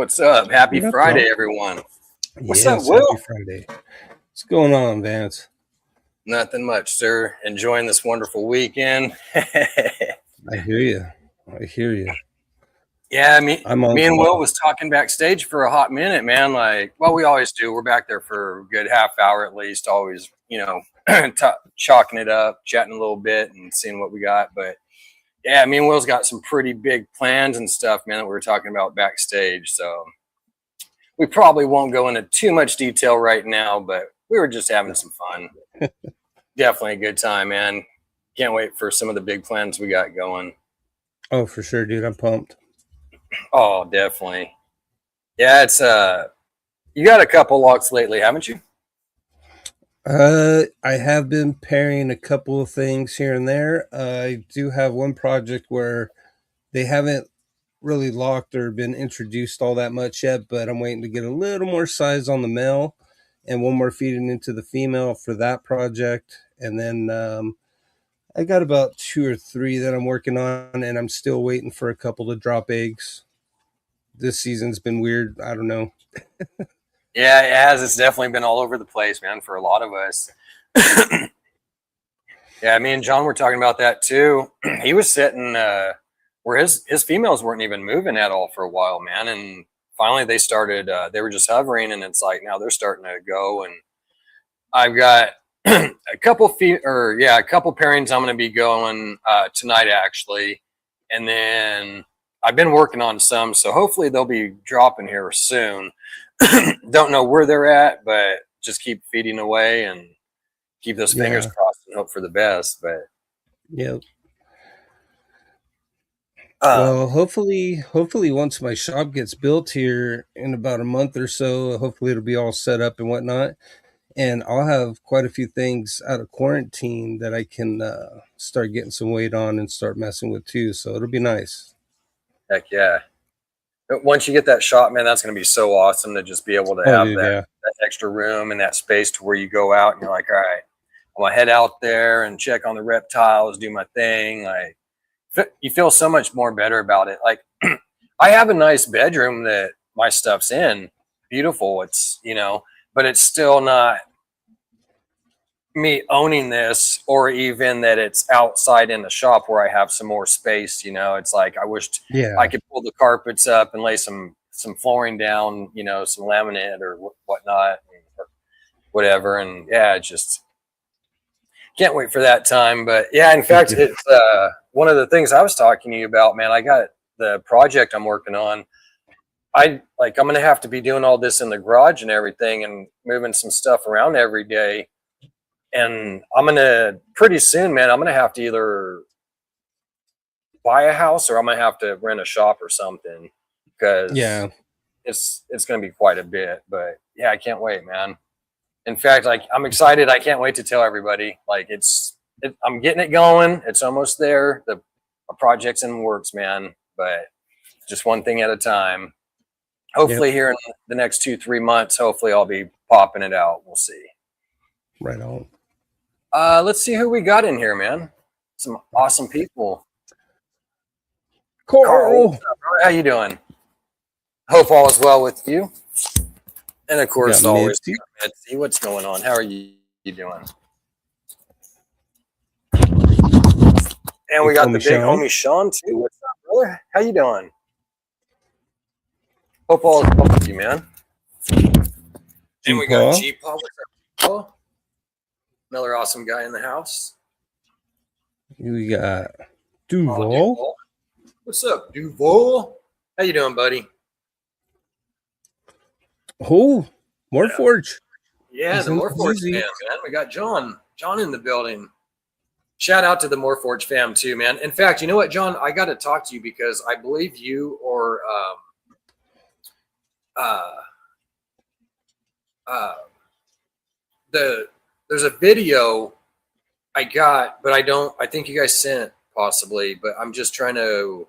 What's up? Happy Friday, everyone. What's up, Will? Happy Friday. What's going on, Vance? Nothing much, sir. Enjoying this wonderful weekend. I hear you. Yeah, me and Will was talking backstage for a hot minute, man. Like, well, we always do. We're back there for a good half hour at least, always, chalking it up, chatting a little bit and seeing what we got. But yeah, me and Will's got some pretty big plans and stuff, man, that we were talking about backstage. So we probably won't go into too much detail right now, but we were just having some fun. Definitely a good time, man. Can't wait for some of the big plans we got going. Oh, for sure, dude. I'm pumped. Oh, definitely. Yeah, it's you got a couple locks lately, haven't you? I have been pairing a couple of things here and there. I do have one project where they haven't really locked or been introduced all that much yet, but I'm waiting to get a little more size on the male and one more feeding into the female for that project. And then I got about 2 or 3 that I'm working on, and I'm still waiting for a couple to drop eggs. This season's been weird. I don't know. Yeah, it has. It's definitely been all over the place, man, for a lot of us. Yeah, me and John were talking about that too. He was sitting where his females weren't even moving at all for a while, man. And finally they started, they were just hovering, and it's like now they're starting to go. And I've got a couple pairings I'm going to be going tonight, actually. And then I've been working on some, so hopefully they'll be dropping here soon. Don't know where they're at, but just keep feeding away and keep those fingers crossed and hope for the best. But yeah. Well, hopefully once my shop gets built here in about a month or so, hopefully it'll be all set up and whatnot. And I'll have quite a few things out of quarantine that I can start getting some weight on and start messing with too. So it'll be nice. Heck yeah. Once you get that shop, man, that's going to be so awesome to just be able to have that extra room and that space to where you go out and you're like, all right, I'm going to head out there and check on the reptiles, do my thing. Like, you feel so much more better about it. Like, I have a nice bedroom that my stuff's in. Beautiful. It's, but it's still not me owning this, or even that it's outside in the shop where I have some more space. It's like I wished I could pull the carpets up and lay some flooring down, some laminate or whatnot, or whatever. And yeah, just can't wait for that time. But yeah, in fact, it's one of the things I was talking to you about, man. I got the project I'm working on. I'm going to have to be doing all this in the garage and everything and moving some stuff around every day. And pretty soon, man, I'm going to have to either buy a house or I'm going to have to rent a shop or something, because it's going to be quite a bit. But yeah, I can't wait, man. In fact, I'm excited. I can't wait to tell everybody. I'm getting it going. It's almost there. The project's in the works, man, but just one thing at a time. Hopefully here in the next 2-3 months, hopefully I'll be popping it out. We'll see. Right on. Let's see who we got in here, man. Some awesome people. Carl, what's up, bro? How you doing? Hope all is well with you. And of course, always see what's going on. How are you doing? And we got the big homie Sean too. What's up, brother? How you doing? Hope all is well with you, man. And we got G-Paw. What's up, G-Paw? Another awesome guy in the house. We got Duval. What's up, Duval? How you doing, buddy? Oh, Morphs-Forge. Yeah, He's the in the Morphs-Forge fam, GZ. man. We got John in the building. Shout out to the Morphs-Forge fam too, man. In fact, you know what, John? I got to talk to you because I believe you or uh, uh, there's a video I got, but I think you guys sent possibly, but I'm just trying to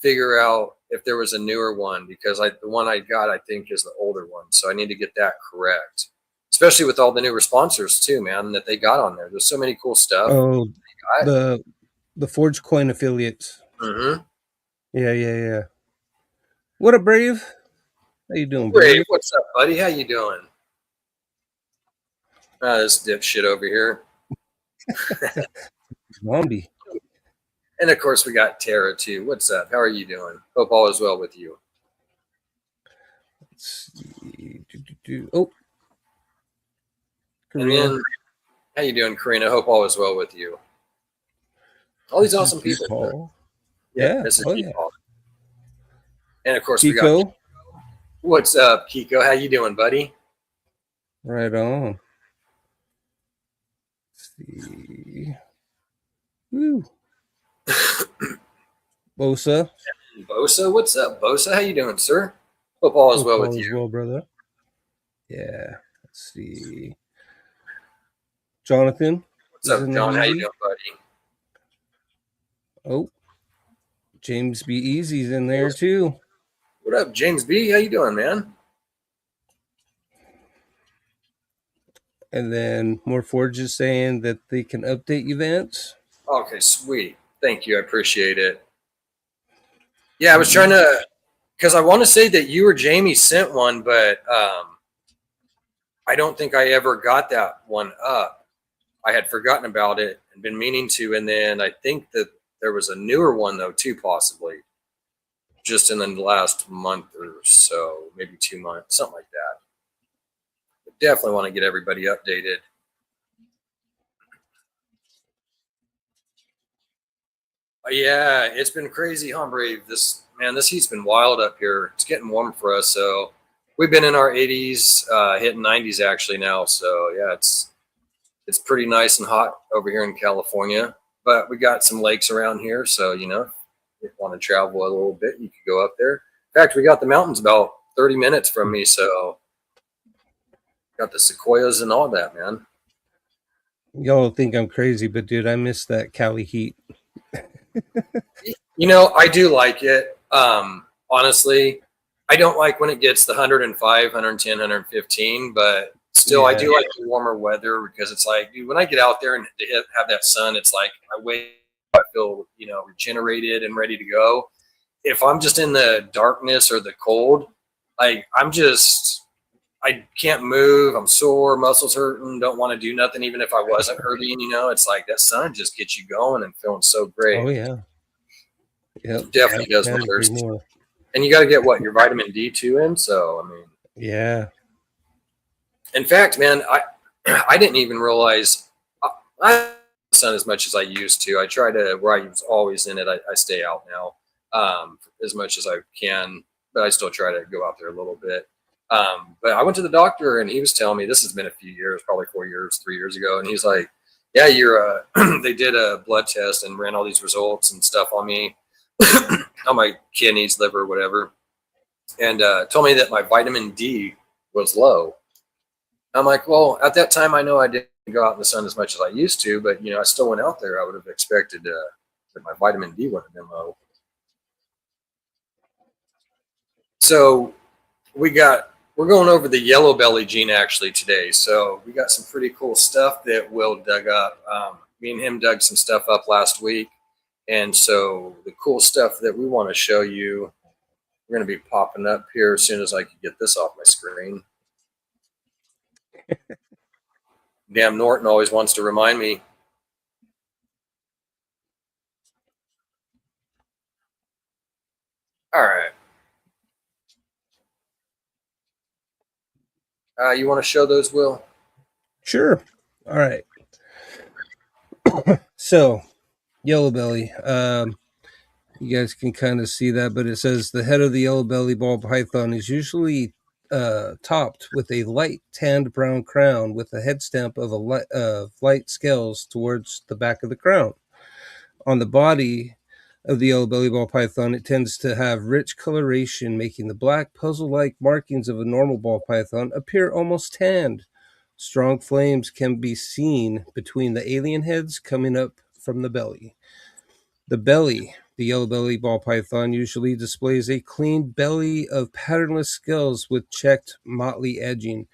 figure out if there was a newer one because the one I got I think is the older one, so I need to get that correct. Especially with all the newer sponsors too, man, that they got on there. There's so many cool stuff. Oh, the Forge Coin affiliates. Mm-hmm. Yeah. What up, Brave? How you doing, Brave, Brave? what's up, buddy? How you doing? This dipshit over here. Zombie. And of course, we got Tara too. What's up? How are you doing? Hope all is well with you. Let's see. Oh, And then, how you doing, Karina? Hope all is well with you. All these awesome people. Paul. Yeah, this is Paul. And of course, Kiko. we got Kiko. What's up, Kiko? How you doing, buddy? Right on. Let's see. Woo. Bosa. Bosa, what's up, Bosa? How you doing, sir? Hope all is well with you. Well, brother. Yeah. Let's see. Jonathan. What's up, John? How you doing, buddy? Oh, James B. Easy's in there too. What up, James B? How you doing, man? And then Morphs-Forge is saying that they can update events. Okay, sweet. Thank you. I appreciate it. Yeah, I was trying to, because I want to say that you or Jamie sent one, but I don't think I ever got that one up. I had forgotten about it and been meaning to, and then I think that there was a newer one though too, possibly just in the last month or so, maybe 2 months, something like that. But definitely want to get everybody updated. Yeah, it's been crazy, huh, Brave? This heat's been wild up here. It's getting warm for us, so we've been in our 80s, hitting 90s actually now. So yeah, it's pretty nice and hot over here in California. But we got some lakes around here, so you know, if you want to travel a little bit, you could go up there. In fact, we got the mountains about 30 minutes from me, so got the sequoias and all that, man. Y'all think I'm crazy, but dude, I miss that Cali heat. You know, I do like it. Honestly, I don't like when it gets the 105, 110, 115, but still, I do like the warmer weather because it's like, dude, when I get out there and have that sun, it's like I wake up, I feel, you know, regenerated and ready to go. If I'm just in the darkness or the cold, like I can't move. I'm sore, muscles hurting, don't want to do nothing, even if I wasn't hurting, you know, it's like that sun just gets you going and feeling so great. Oh, yeah. Yep, definitely does wonders. And you got to get what, your vitamin D2 in. So, I mean, yeah. In fact, man, I didn't even realize I the sun as much as I used to. I try to, where I was always in it, I stay out now as much as I can, but I still try to go out there a little bit. But I went to the doctor and he was telling me, this has been a few years, probably 4 years, 3 years ago. And he's like, yeah, you're, they did a blood test and ran all these results and stuff on me, on my kidneys, liver, whatever. And told me that my vitamin D was low. I'm like, well, at that time, I know I didn't go out in the sun as much as I used to, but, you know, I still went out there. I would have expected that my vitamin D would have been low. So we're going over the yellow belly gene actually today. So we got some pretty cool stuff that Will dug up. Me and him dug some stuff up last week. And so the cool stuff that we want to show you, we're going to be popping up here as soon as I can get this off my screen. Damn, Norton always wants to remind me. All right. You want to show those, Will? Sure. All right. So, yellow belly. You guys can kind of see that, but it says the head of the yellow belly ball python is usually topped with a light tanned brown crown with a head stamp of light scales towards the back of the crown. On the body of the yellow belly ball python, it tends to have rich coloration, making the black puzzle-like markings of a normal ball python appear almost tanned. Strong flames can be seen between the alien heads coming up from the belly. The yellow belly ball python usually displays a clean belly of patternless scales with checked motley edging.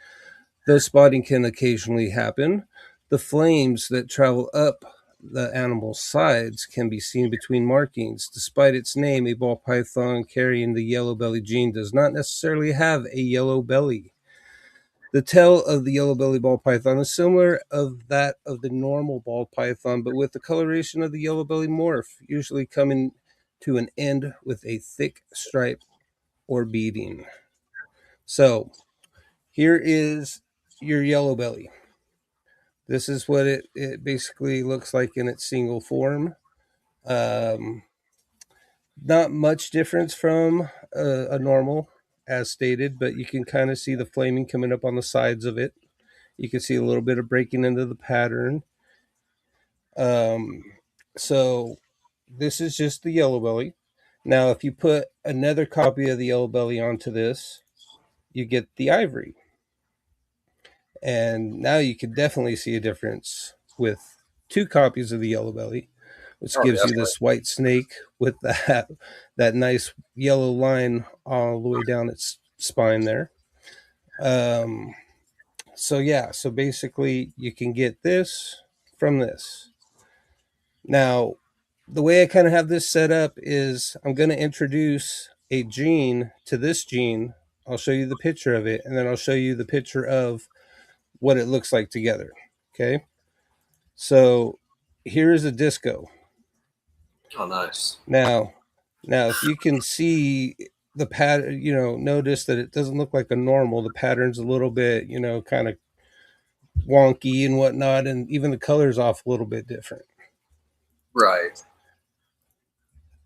Though spotting can occasionally happen, the flames that travel up the animal's sides can be seen between markings. Despite its name, a ball python carrying the yellow belly gene does not necessarily have a yellow belly. The tail of the yellow belly ball python is similar of that of the normal ball python, but with the coloration of the yellow belly morph, usually coming to an end with a thick stripe or beading. So here is your yellow belly. This is what it basically looks like in its single form. Um, Not much difference from a normal, as stated, but you can kind of see the flaming coming up on the sides of it. You can see a little bit of breaking into the pattern. Um, so this is just the yellow belly. Now, if you put another copy of the yellow belly onto this, you get the ivory. And now you can definitely see a difference with two copies of the yellow belly, which Oh, gives you definitely. this white snake with that nice yellow line all the way down its spine there. Um, so yeah, so basically you can get this from this. Now, the way I kind of have this set up is I'm going to introduce a gene to this gene. I'll show you the picture of it, and then I'll show you the picture of what it looks like together. Okay. So here is a disco. Oh, nice. Now, if you can see the pattern, notice that it doesn't look like a normal. The pattern's a little bit, kind of wonky and whatnot, and even the color's off a little bit different. Right.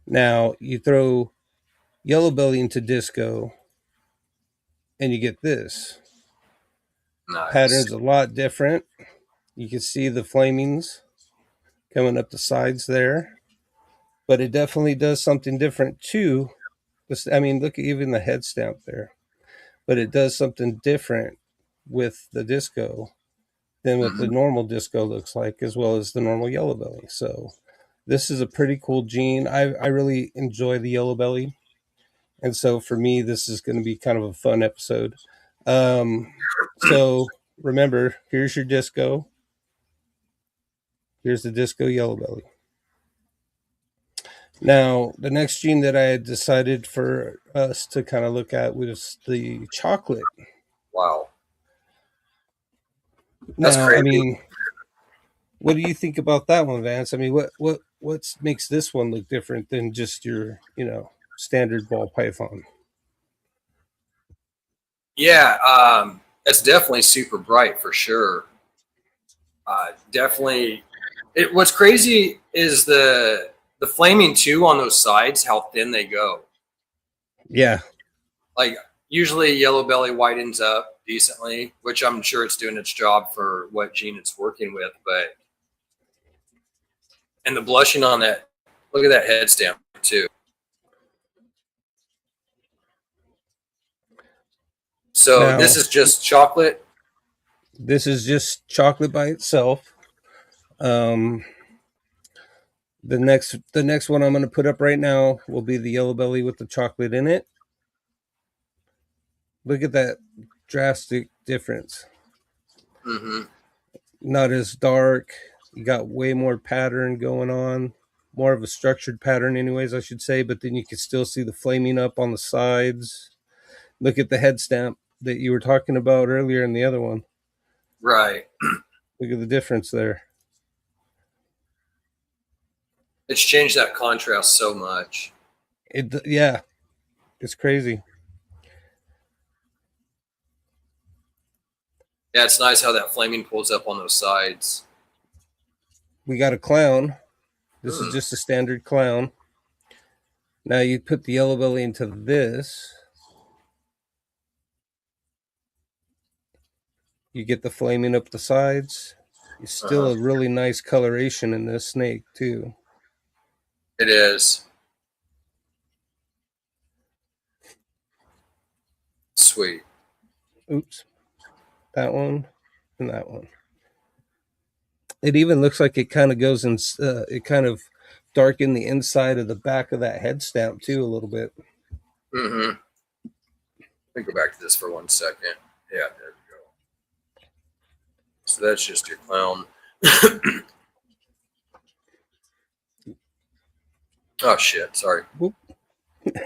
Now you throw yellow belly into disco, and you get this. Nice. Pattern's a lot different. You can see the flamings coming up the sides there, but it definitely does something different too. I mean, look at even the head stamp there, but it does something different with the disco than what the Mm-hmm. normal disco looks like, as well as the normal yellow belly. So this is a pretty cool gene. I really enjoy the yellow belly, and so for me, this is going to be kind of a fun episode. Um, so remember, here's your disco. Here's the disco yellow belly. Now, the next gene that I had decided for us to kind of look at was the chocolate. Wow. That's Now, I crazy. mean, what do you think about that one, Vance? I mean, what makes this one look different than just your, standard ball python? Yeah, it's definitely super bright for sure. Definitely. What's crazy is the flaming too on those sides, how thin they go. Yeah, Like usually yellow belly whitens up decently, which I'm sure it's doing its job for what gene it's working with. But and the blushing on that, look at that head stamp too. So this now is just chocolate. this is just chocolate by itself. Um, the next one I'm going to put up right now will be the yellow belly with the chocolate in it. Look at that drastic difference. Mm-hmm. Not as dark. You got way more pattern going on, more of a structured pattern, anyways, I should say. But then you can still see the flaming up on the sides. Look at the head stamp that you were talking about earlier in the other one. Right. Look at the difference there. It's changed that contrast so much. Yeah, it's crazy. Yeah, it's nice how that flaming pulls up on those sides. We got a clown. This is Hmm. just a standard clown. Now you put the yellow belly into this. You get the flaming up the sides. It's still Uh-huh. a really nice coloration in this snake too. It is. Sweet. Oops, that one and that one. It even looks like it kind of goes in. It kind of darken the inside of the back of that head stamp too a little bit. Mm-hmm. Let me go back to this for 1 second. Yeah, there we go. So that's just your clown. Oh shit! Sorry. Whoop.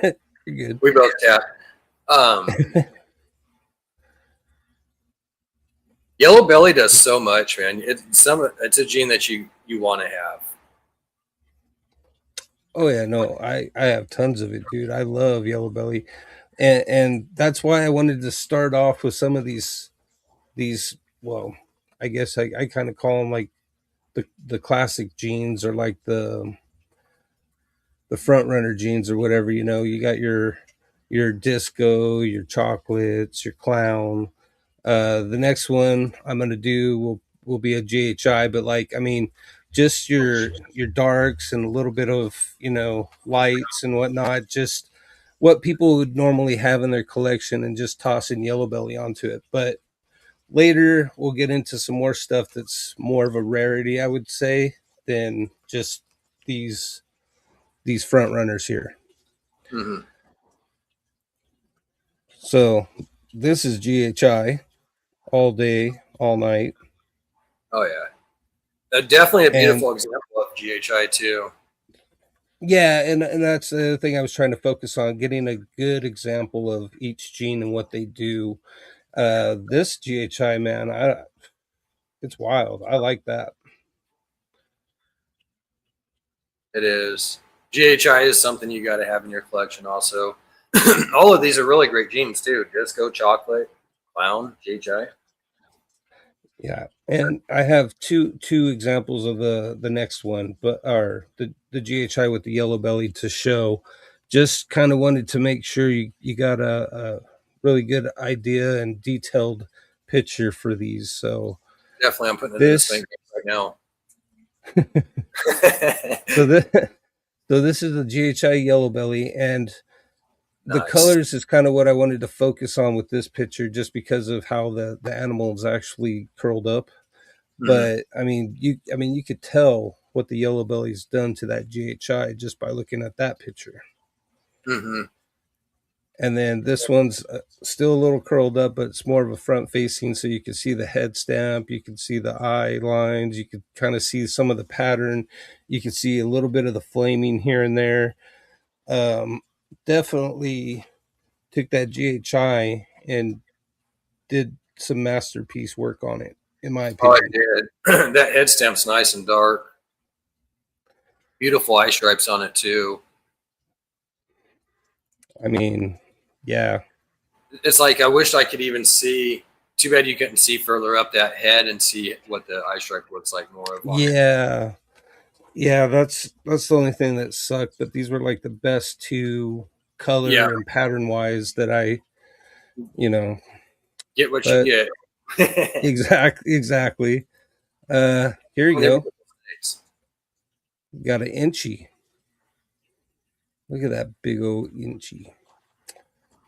You're good. We both tapped. Um, Yellow belly does so much, man. It's a gene that you want to have. Oh yeah, no, I have tons of it, dude. I love yellow belly, and that's why I wanted to start off with some of these. Well, I guess I kind of call them like the classic genes, or like the front runner genes or whatever. You know, you got your disco, your chocolates, your clown. The next one I'm gonna do will be a GHI, but like I mean, just your darks and a little bit of lights and whatnot. Just what people would normally have in their collection, and just tossing yellow belly onto it. But later we'll get into some more stuff that's more of a rarity, I would say, than just these these front runners here. Mm-hmm. So this is GHI all day, all night. Oh yeah, definitely a And beautiful example of GHI too. yeah, and that's the thing I was trying to focus on, getting a good example of each gene and what they do. This GHI, man, it's wild. I like that. It is. GHI is something you got to have in your collection. Also, all of these are really great genes too. Disco, chocolate, clown, GHI. Yeah, and I have two examples of the next one, but are the GHI with the yellow belly to show. Just kind of wanted to make sure you got a really good idea and detailed picture for these. So Definitely, I'm putting it in this thing this right now. so this so this is the GHI yellow belly, and the Nice. colors is kind of what I wanted to focus on with this picture, just because of how the animal is actually curled up. Mm-hmm. But I mean you could tell what the yellow belly's done to that GHI just by looking at that picture. Mm-hmm. And then this one's still a little curled up, but it's more of a front facing, so you can see the head stamp, you can see the eye lines, you can kind of see some of the pattern, you can see a little bit of the flaming here and there. um, Definitely took that GHI and did some masterpiece work on it, in my Oh, I opinion. did. That head stamp's nice and dark. Beautiful eye stripes on it too. I mean, yeah, It's like I wish I could even see. Too bad you couldn't see further up that head and see what the eye stripe looks like more of on it. yeah, yeah. That's the only thing that sucked. But these were like the best two Yeah, color and pattern wise that I, you know. get what you But get. exactly. Here you Only go. mistakes. Got an inchy. Look at that big old inchy.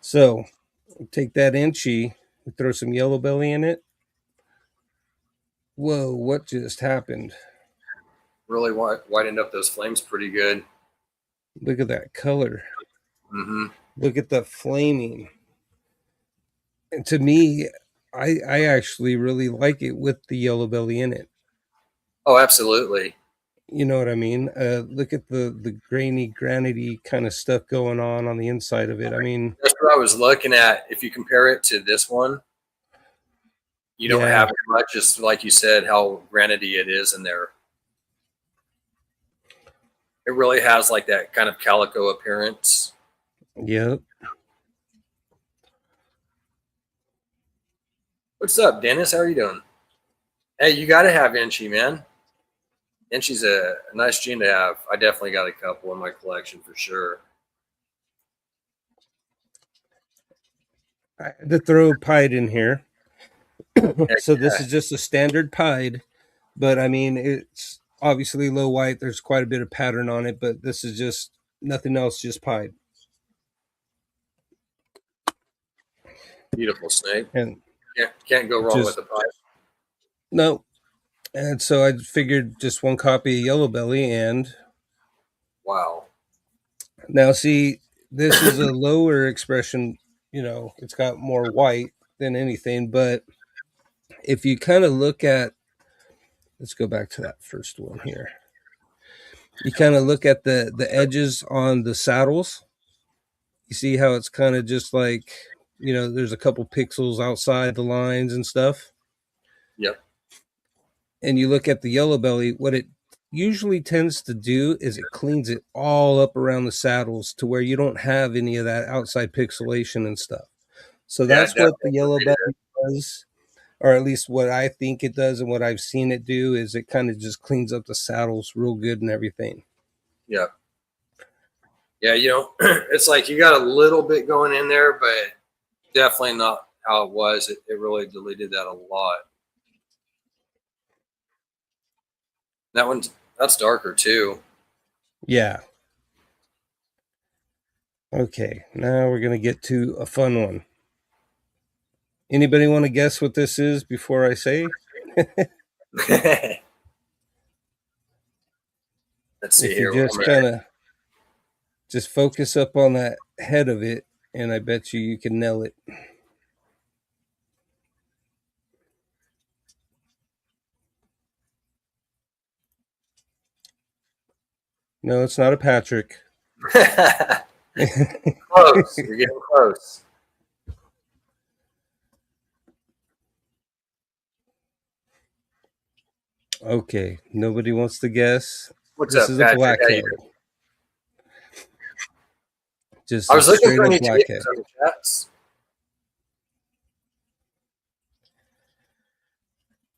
So take that inchy, throw some yellow belly in it. Whoa, what just happened? Really whitened up those flames pretty good. Look at that color. Mm-hmm. Look at the flaming. And to me, I actually really like it with the yellow belly in it. Oh, absolutely. You know what I mean? Look at the grainy, granity kind of stuff going on the inside of it. I mean, That's what I was looking at. If you compare it to this one, you don't yeah, have as much as, like you said, how granity it is in there. It really has like that kind of calico appearance. yep. What's up, Dennis? How are you doing? Hey, you got to have Inchi, man. Inchi's a nice gene to have. I definitely got a couple in my collection for sure. I had to throw Pied in here. So this is just a standard pied, but I mean, it's obviously low white. There's quite a bit of pattern on it, but this is just nothing else, just pied. Beautiful snake. And can't go wrong with the pipe. No. And so I figured just one copy of Yellow Belly. And wow. Now, see, this is a lower expression. It's got more white than anything. But if you kind of look at, let's go back to that first one here. You kind of look at the edges on the saddles. You see how it's kind of just like, there's a couple pixels outside the lines and stuff. Yep. And you look at the Yellow Belly, what it usually tends to do is it cleans it all up around the saddles to where you don't have any of that outside pixelation and stuff. So that's what the Yellow Belly does, or at least what I think it does, and what I've seen it do is it kind of just cleans up the saddles real good and everything. Yeah. Yeah, it's like you got a little bit going in there, but definitely not how it was. It really deleted that a lot. That's darker too. Yeah. Okay, now we're gonna get to a fun one. Anybody want to guess what this is before I say? Let's see if here. you just kind of just focus up on that head of it, and I bet you can nail it. No, it's not a Patrick. Close. You're getting close. Okay, nobody wants to guess. What's this up, is Patrick? A blackhead. Just I was looking for any blackhead. on the chats.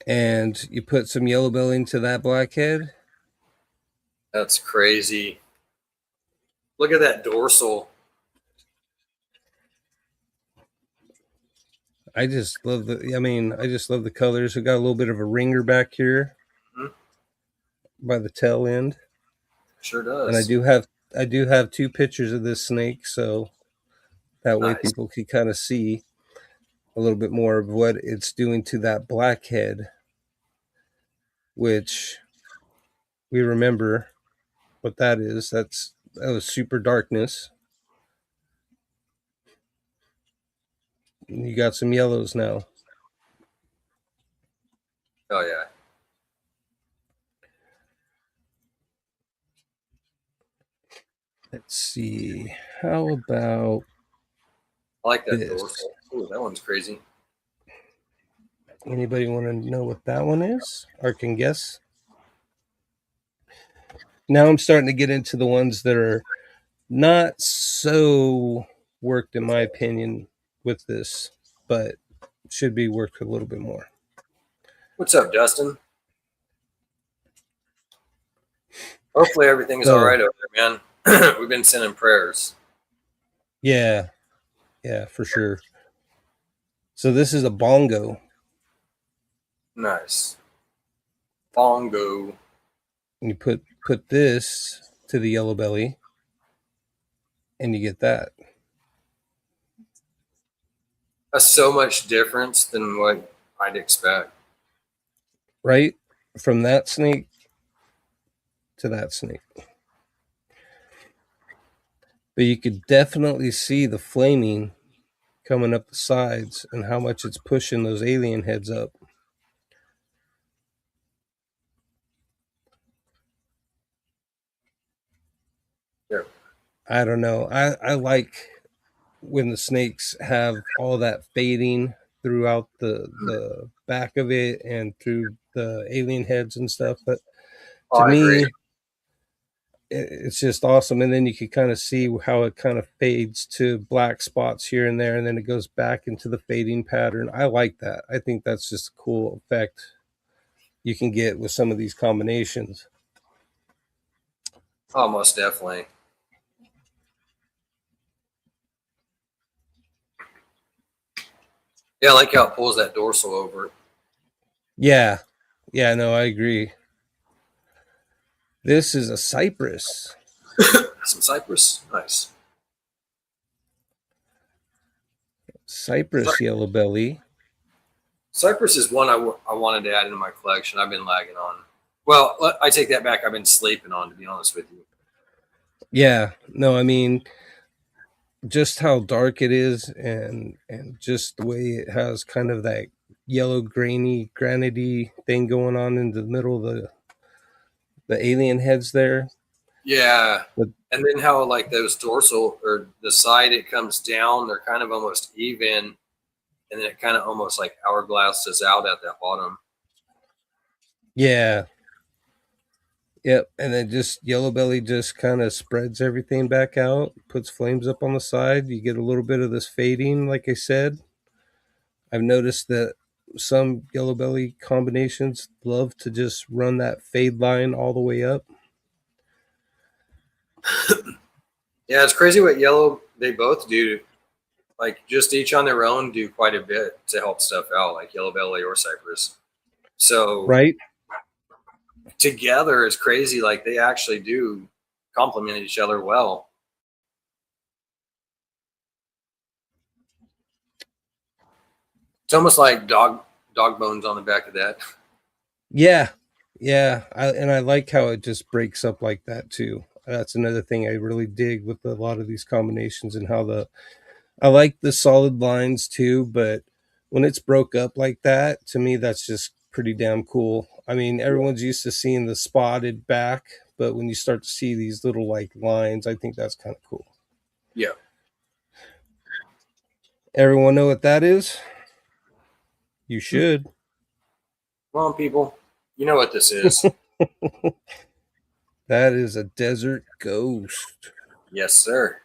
And you put some Yellow Belly into that blackhead. That's crazy. Look at that dorsal. I just love the colors. We got a little bit of a ringer back here by the tail end. Sure does. And I do have two pictures of this snake, so that way people can kind of see a little bit more of what it's doing to that blackhead, which we remember what that is. That was super darkness. You got some yellows now. Oh yeah. Let's see. How about I like that this? dorsal. Ooh, that one's crazy. Anybody want to know what that one is or can guess? Now I'm starting to get into the ones that are not so worked, in my opinion, with this, but should be worked a little bit more. What's up, Dustin? Hopefully everything's all right over there, man. We've been sending prayers. Yeah, for sure. So this is a bongo. Nice. Bongo. And you put this to the Yellow Belly, and you get that. That's so much difference than what I'd expect. Right? From that snake to that snake. But you could definitely see the flaming coming up the sides and how much it's pushing those alien heads up. Yeah. I don't know. I like when the snakes have all that fading throughout the back of it and through the alien heads and stuff. But to me, it's just awesome. And then you can kind of see how it kind of fades to black spots here and there, and then it goes back into the fading pattern. I like that. I think that's just a cool effect you can get with some of these combinations. Oh, most definitely. Yeah, I like how it pulls that dorsal over. Yeah. Yeah, no, I agree. This is a cypress. Some cypress, nice. Cypress yellow belly. Cypress is one I wanted to add into my collection. I've been lagging on. Well, I take that back. I've been sleeping on, to be honest with you. Yeah. No, I mean, just how dark it is, and just the way it has kind of that yellow grainy granity thing going on in the middle of the alien heads there. Yeah. But And then how like those dorsal or the side it comes down, they're kind of almost even, and then it kind of almost like hourglasses out at that bottom. yeah. Yep. And then just yellow belly just kind of spreads everything back out, puts flames up on the side. You get a little bit of this fading, like I said. I've noticed that some yellow belly combinations love to just run that fade line all the way up. Yeah, it's crazy what yellow they both do. Like just each on their own do quite a bit to help stuff out, like yellow belly or cypress. So Right? together is crazy. Like they actually do complement each other well. It's almost like dog bones on the back of that. Yeah. Yeah. And I like how it just breaks up like that too. That's another thing I really dig with a lot of these combinations, and how I like the solid lines too, but when it's broke up like that, to me, that's just pretty damn cool. I mean, Yeah. everyone's used to seeing the spotted back, but when you start to see these little like lines, I think that's kind of cool. Yeah. Everyone know what that is? You should. Come on, people. You know what this is. That is a desert ghost. Yes, sir.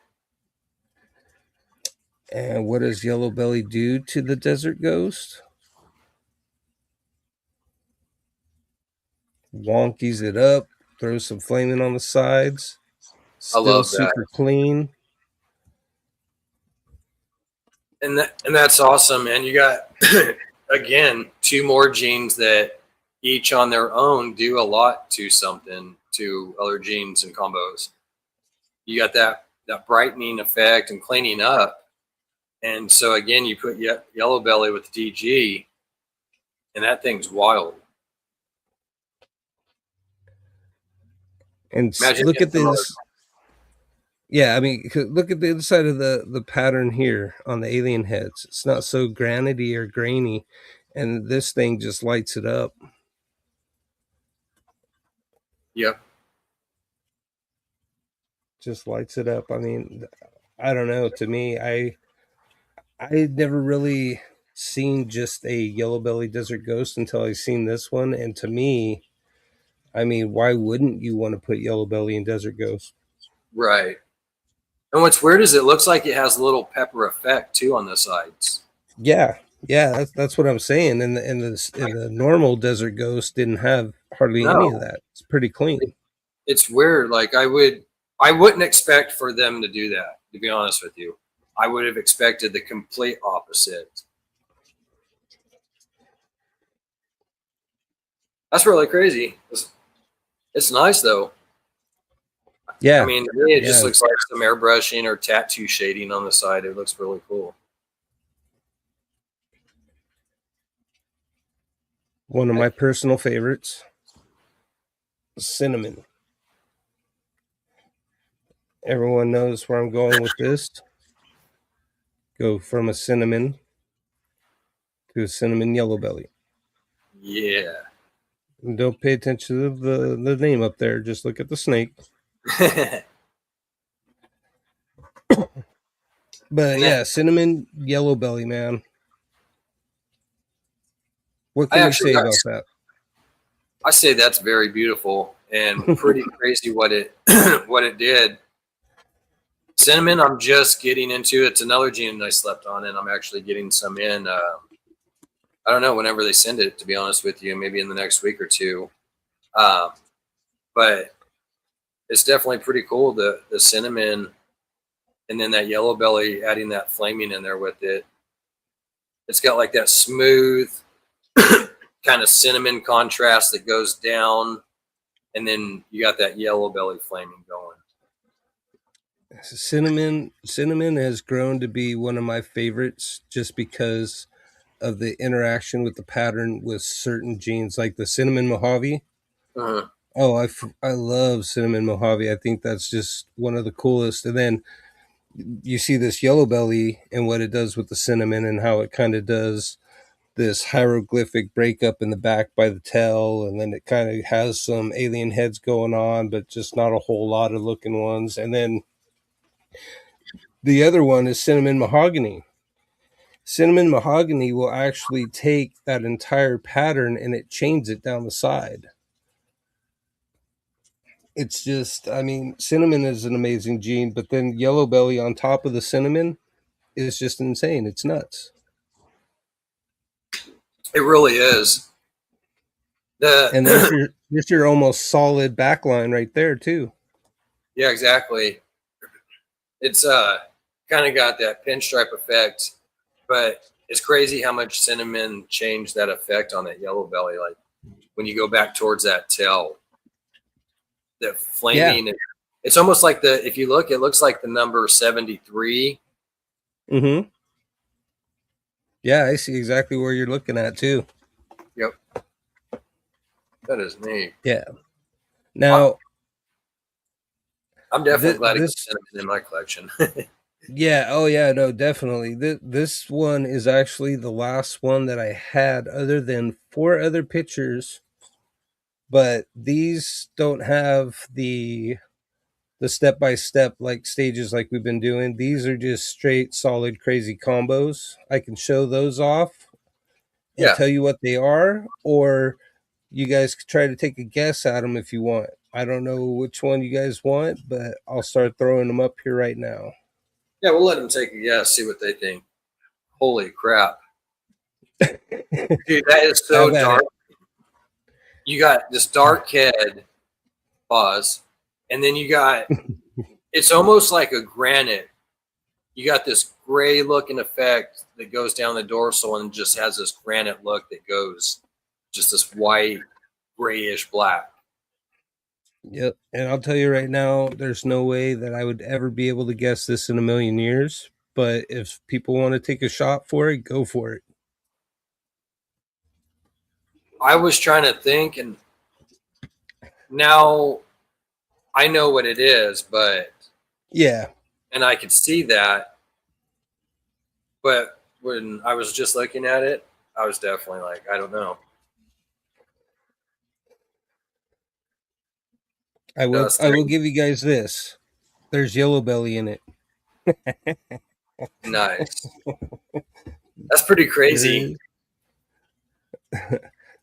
And what does Yellow Belly do to the desert ghost? Wonkies it up, throws some flaming on the sides, I still love that. super clean. And that's awesome, man. You got again two more genes that each on their own do a lot to something to other genes and combos. You got that brightening effect and cleaning up, and so again you put yellow belly with DG, and that thing's wild. And Imagine look getting at some other. this. Yeah, I mean, look at the inside of the pattern here on the alien heads. It's not so granity or grainy, and this thing just lights it up. Yep. Just lights it up. I mean, I don't know. To me, I never really seen just a yellow belly desert ghost until I seen this one, and to me, I mean, why wouldn't you want to put yellow belly in desert ghost? Right. And what's weird is it looks like it has a little pepper effect too on the sides. Yeah, yeah, that's what I'm saying. And the normal desert ghost didn't have hardly any of No, that. It's pretty clean. it's weird. Like I wouldn't expect for them to do that. To be honest with you, I would have expected the complete opposite. That's really crazy. It's nice though. I Yeah, mean, to me, it just yeah. looks like some airbrushing or tattoo shading on the side. It looks really cool. One of my personal favorites, cinnamon. Everyone knows where I'm going with this. Go from a cinnamon to a cinnamon yellow belly. Yeah. And don't pay attention to the name up there. Just look at the snake. But And that yeah, cinnamon yellow belly, man. What I can you actually say about that? I say that's very beautiful and pretty crazy what it what it did. Cinnamon, I'm just getting into. It's another gene I slept on, and I'm actually getting some in. I don't know whenever they send it. To be honest with you, maybe in the next week or two. Um, but it's definitely pretty cool. The cinnamon, and then that yellow belly, adding that flaming in there with it. It's got like that smooth kind of cinnamon contrast that goes down, and then you got that yellow belly flaming going. Cinnamon has grown to be one of my favorites just because of the interaction with the pattern with certain genes, like the cinnamon Mojave. Uh-huh. Oh, I love cinnamon Mojave. I think that's just one of the coolest. And then you see this yellow belly and what it does with the cinnamon and how it kind of does this hieroglyphic breakup in the back by the tail, and then it kind of has some alien heads going on, but just not a whole lot of looking ones. And then the other one is cinnamon mahogany. Cinnamon mahogany will actually take that entire pattern and it chains it down the side. It's just, I mean, cinnamon is an amazing gene, but then yellow belly on top of the cinnamon is just insane. It's nuts. It really is. And there's your almost solid backline right there too. Yeah, exactly. It's kind of got that pinstripe effect, but it's crazy how much cinnamon changed that effect on that yellow belly. Like when you go back towards that tail, that Yeah. flaming. It's almost like if you look, it looks like the number 73. Mm-hmm. Yeah, I see exactly where you're looking at too. Yep, that is neat. Yeah. Now, I'm definitely glad to get this, cinnamon in my collection. yeah, oh yeah, no, definitely. This one is actually the last one that I had, other than four other pictures, but these don't have the step by step like stages like we've been doing. These are just straight solid crazy combos. I can show those off and Yeah, tell you what they are, or you guys could try to take a guess at them if you want. I don't know which one you guys want, but I'll start throwing them up here right now. yeah, we'll let them take a guess, see what they think. Holy crap, dude, that is so Have at dark. it. You got this dark head, pause, and then you got it's almost like a granite. You got this gray looking effect that goes down the dorsal and just has this granite look that goes just this white, grayish black. Yep. And I'll tell you right now, there's no way that I would ever be able to guess this in a million years. But if people want to take a shot for it, go for it. I was trying to think, and now I know what it is, but Yeah. and I could see that, but when I was just looking at it, I was definitely like, I don't know. I will Dusting, give you guys this. There's yellow belly in it. nice. That's pretty There crazy. is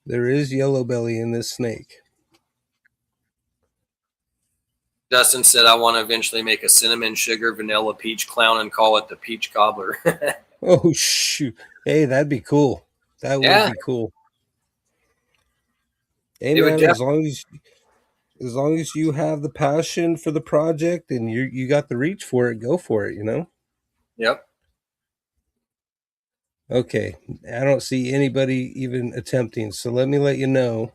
there is yellow belly in this snake. Dustin said, I want to eventually make a cinnamon sugar vanilla peach clown and call it the peach cobbler. Oh shoot. Hey, that'd be cool. That would Yeah, be cool. Hey it would man, definitely. as long as you have the passion for the project and you got the reach for it, go for it, you know? Yep. Okay. I don't see anybody even attempting. So let me let you know.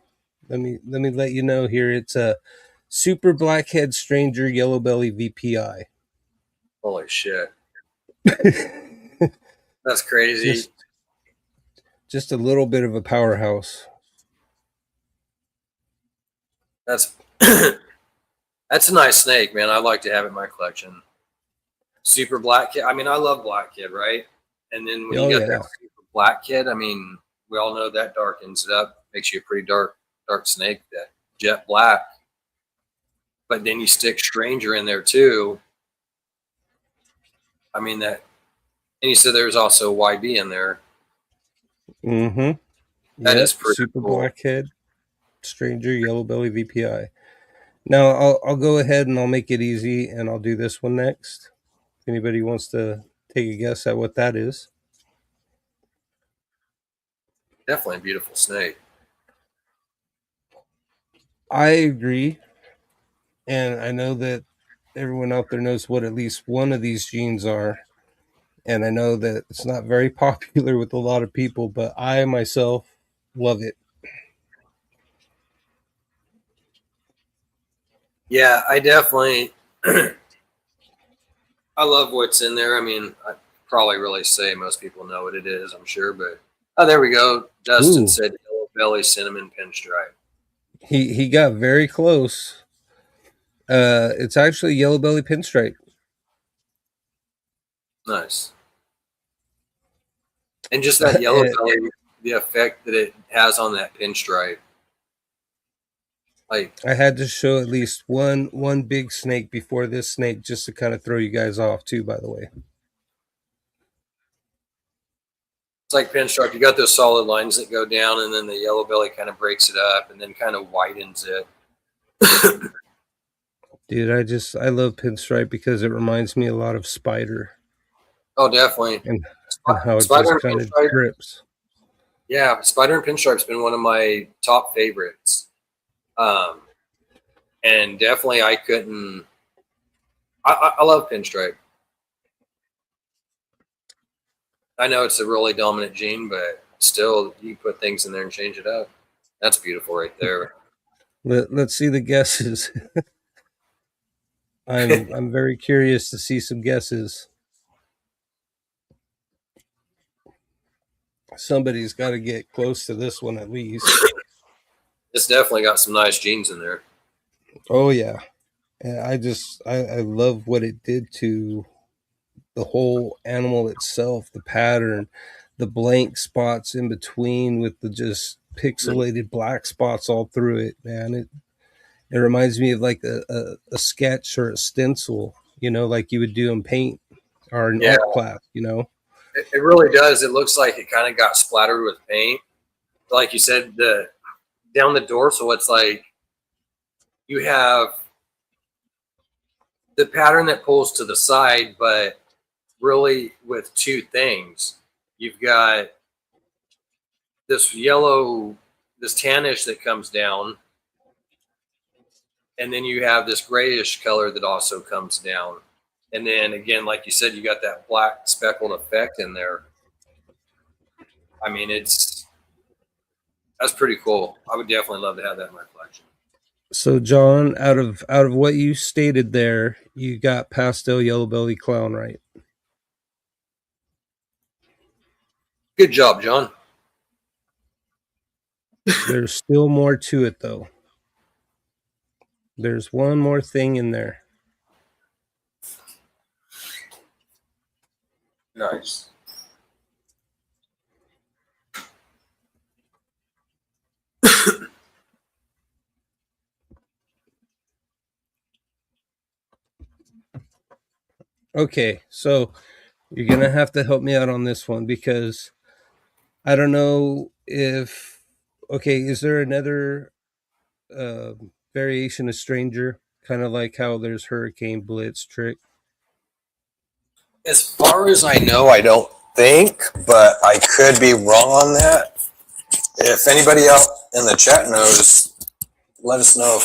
Let me let you know here. It's a super blackhead stranger yellow belly VPI. Holy shit. That's crazy. just just a little bit of a powerhouse. That's that's a nice snake, man. I'd like to have it in my collection. Super black kid. I mean, I love black kid, right? And then when you Oh got that yeah. super black kid, I mean, we all know that darkens it up, makes you a pretty dark snake. That jet black. But then you stick stranger in there too. I mean that, and you said there's also YB in there. Mm-hmm. That is Yep. pretty Super cool. blackhead stranger yellow belly VPI. Now I'll go ahead and I'll make it easy and I'll do this one next. If anybody wants to take a guess at what that is. Definitely a beautiful snake. I agree. And I know that everyone out there knows what at least one of these genes are. and I know that it's not very popular with a lot of people, but I myself love it. Yeah, I definitely I love what's in there. I mean, I probably really say most people know what it is, I'm sure, but oh, there we go. Dustin Ooh, said yellow belly cinnamon pinstripe. he got very close. It's actually yellow belly pinstripe. Nice. And just that yellow belly, the effect that it has on that pinstripe. Like, I had to show at least one big snake before this snake just to kind of throw you guys off too, by the way. it's like pinstripe. You got those solid lines that go down, and then the yellow belly kind of breaks it up and then kind of widens it. Dude, I love pinstripe because it reminds me a lot of spider Oh, definitely. and how it Spider just and kind of pinstripe. drips. Yeah, spider and pinstripe's been one of my top favorites. Um, and definitely I couldn't. I love pinstripe. I know it's a really dominant gene, but still, you put things in there and change it up. That's beautiful right there. Let's see the guesses. I'm very curious to see some guesses. Somebody's got to get close to this one at least. It's definitely got some nice genes in there. Oh yeah, and I love what it did to the whole animal itself, the pattern, the blank spots in between with the just pixelated black spots all through it. Man, it reminds me of like a sketch or a stencil, like you would do in paint or in Yeah, art class. it really does. It looks like it kind of got splattered with paint. Like you said, the down the dorsal, it's like you have the pattern that pulls to the side, but really with two things. You've got this yellow, this tannish that comes down, and then you have this grayish color that also comes down. And then again, like you said, you got that black speckled effect in there. I mean, that's pretty cool. I would definitely love to have that in my collection. So John, out of what you stated there, you got pastel yellow belly clown right. Good job, John. There's still more to it though. There's one more thing in there. Nice. Okay, so you're gonna have to help me out on this one because I don't know if okay, is there another uh, variation of stranger, kind of like how there's Hurricane Blitz trick? As far as I know, I don't think, but I could be wrong on that. If anybody out in the chat knows, let us know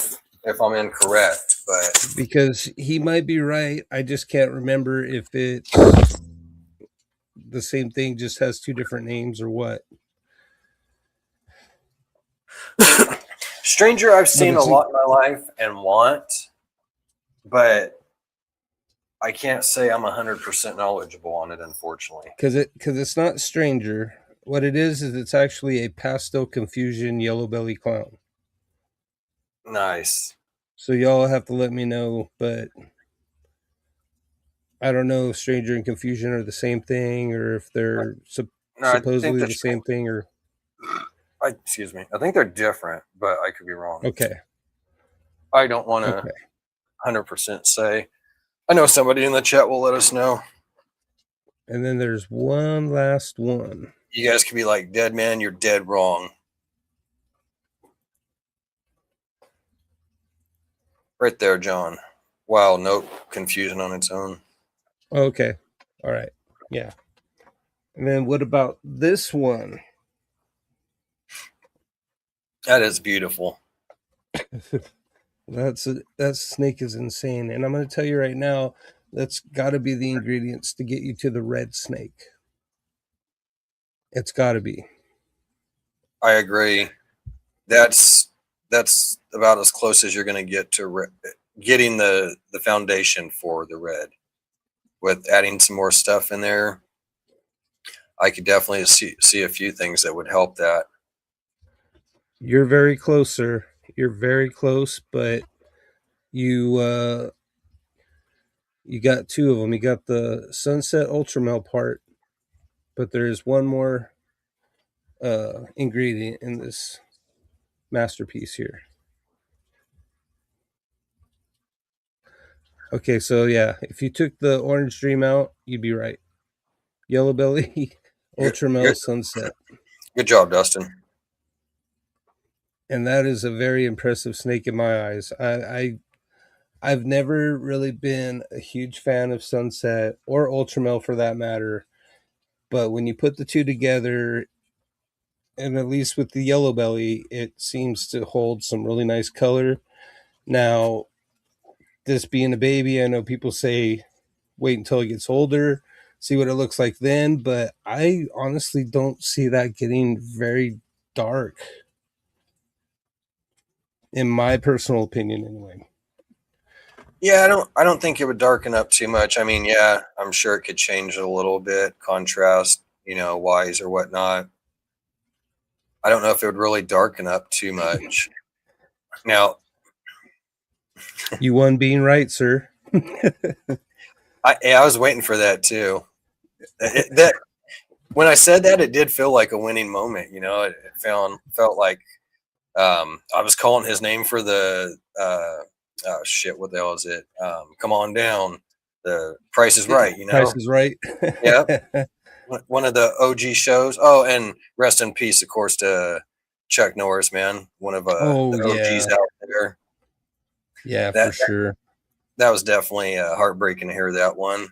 if I'm incorrect. But Because he might be right. I just can't remember if it's the same thing, just has two different names or what. Stranger, I've But seen a it's lot in my life and want, but I can't say I'm 100% knowledgeable on it, unfortunately. because it's not stranger. What it is it's actually a pastel confusion yellow belly clown. Nice. So y'all have to let me know, but I don't know if stranger and confusion are the same thing or if they're No, I think supposedly they're, the same thing or excuse me. I think they're different, but I could be wrong. okay. I don't want to Okay. 100% say. I know somebody in the chat will let us know. And then there's one last one. You guys could be like, dead man, you're dead wrong. Right there, John. Wow, no confusion on its own. Okay. All right. Yeah. And then what about this one? That is beautiful. That snake is insane. And I'm going to tell you right now, That's got to be the ingredients to get you to the red snake. It's got to be. I agree. That's about as close as you're going to get to getting the foundation for the red. With adding some more stuff in there, I could definitely see a few things that would help that. You're very close, sir. You're very close, but you you got two of them. You got the Sunset Ultramel part, but there's one more ingredient in this masterpiece here. Okay, so yeah, if you took the Orange Dream out, you'd be right. Yellow Belly, Good, Ultramel good, Sunset. good job, Dustin. And that is a very impressive snake in my eyes. I've never really been a huge fan of Sunset or Ultramel for that matter, but when you put the two together, and at least with the Yellow Belly, it seems to hold some really nice color. Now, this being a baby, I know people say wait until it gets older, see what it looks like then, but I honestly don't see that getting very dark, in my personal opinion, anyway. Yeah, I don't think it would darken up too much. I mean, yeah, I'm sure it could change a little bit, contrast, wise or whatnot. I don't know if it would really darken up too much. Now, You won being right, sir. I was waiting for that too. That when I said that, it did feel like a winning moment. It felt like I was calling his name for the oh shit, what the hell is it? Come on down. The Price is Right. Price is Right. Yeah, one of the OG shows. Oh, and rest in peace, of course, to Chuck Norris, man, one of Oh the yeah, OGs out there. yeah, for That sure. that was definitely heartbreaking to hear that one.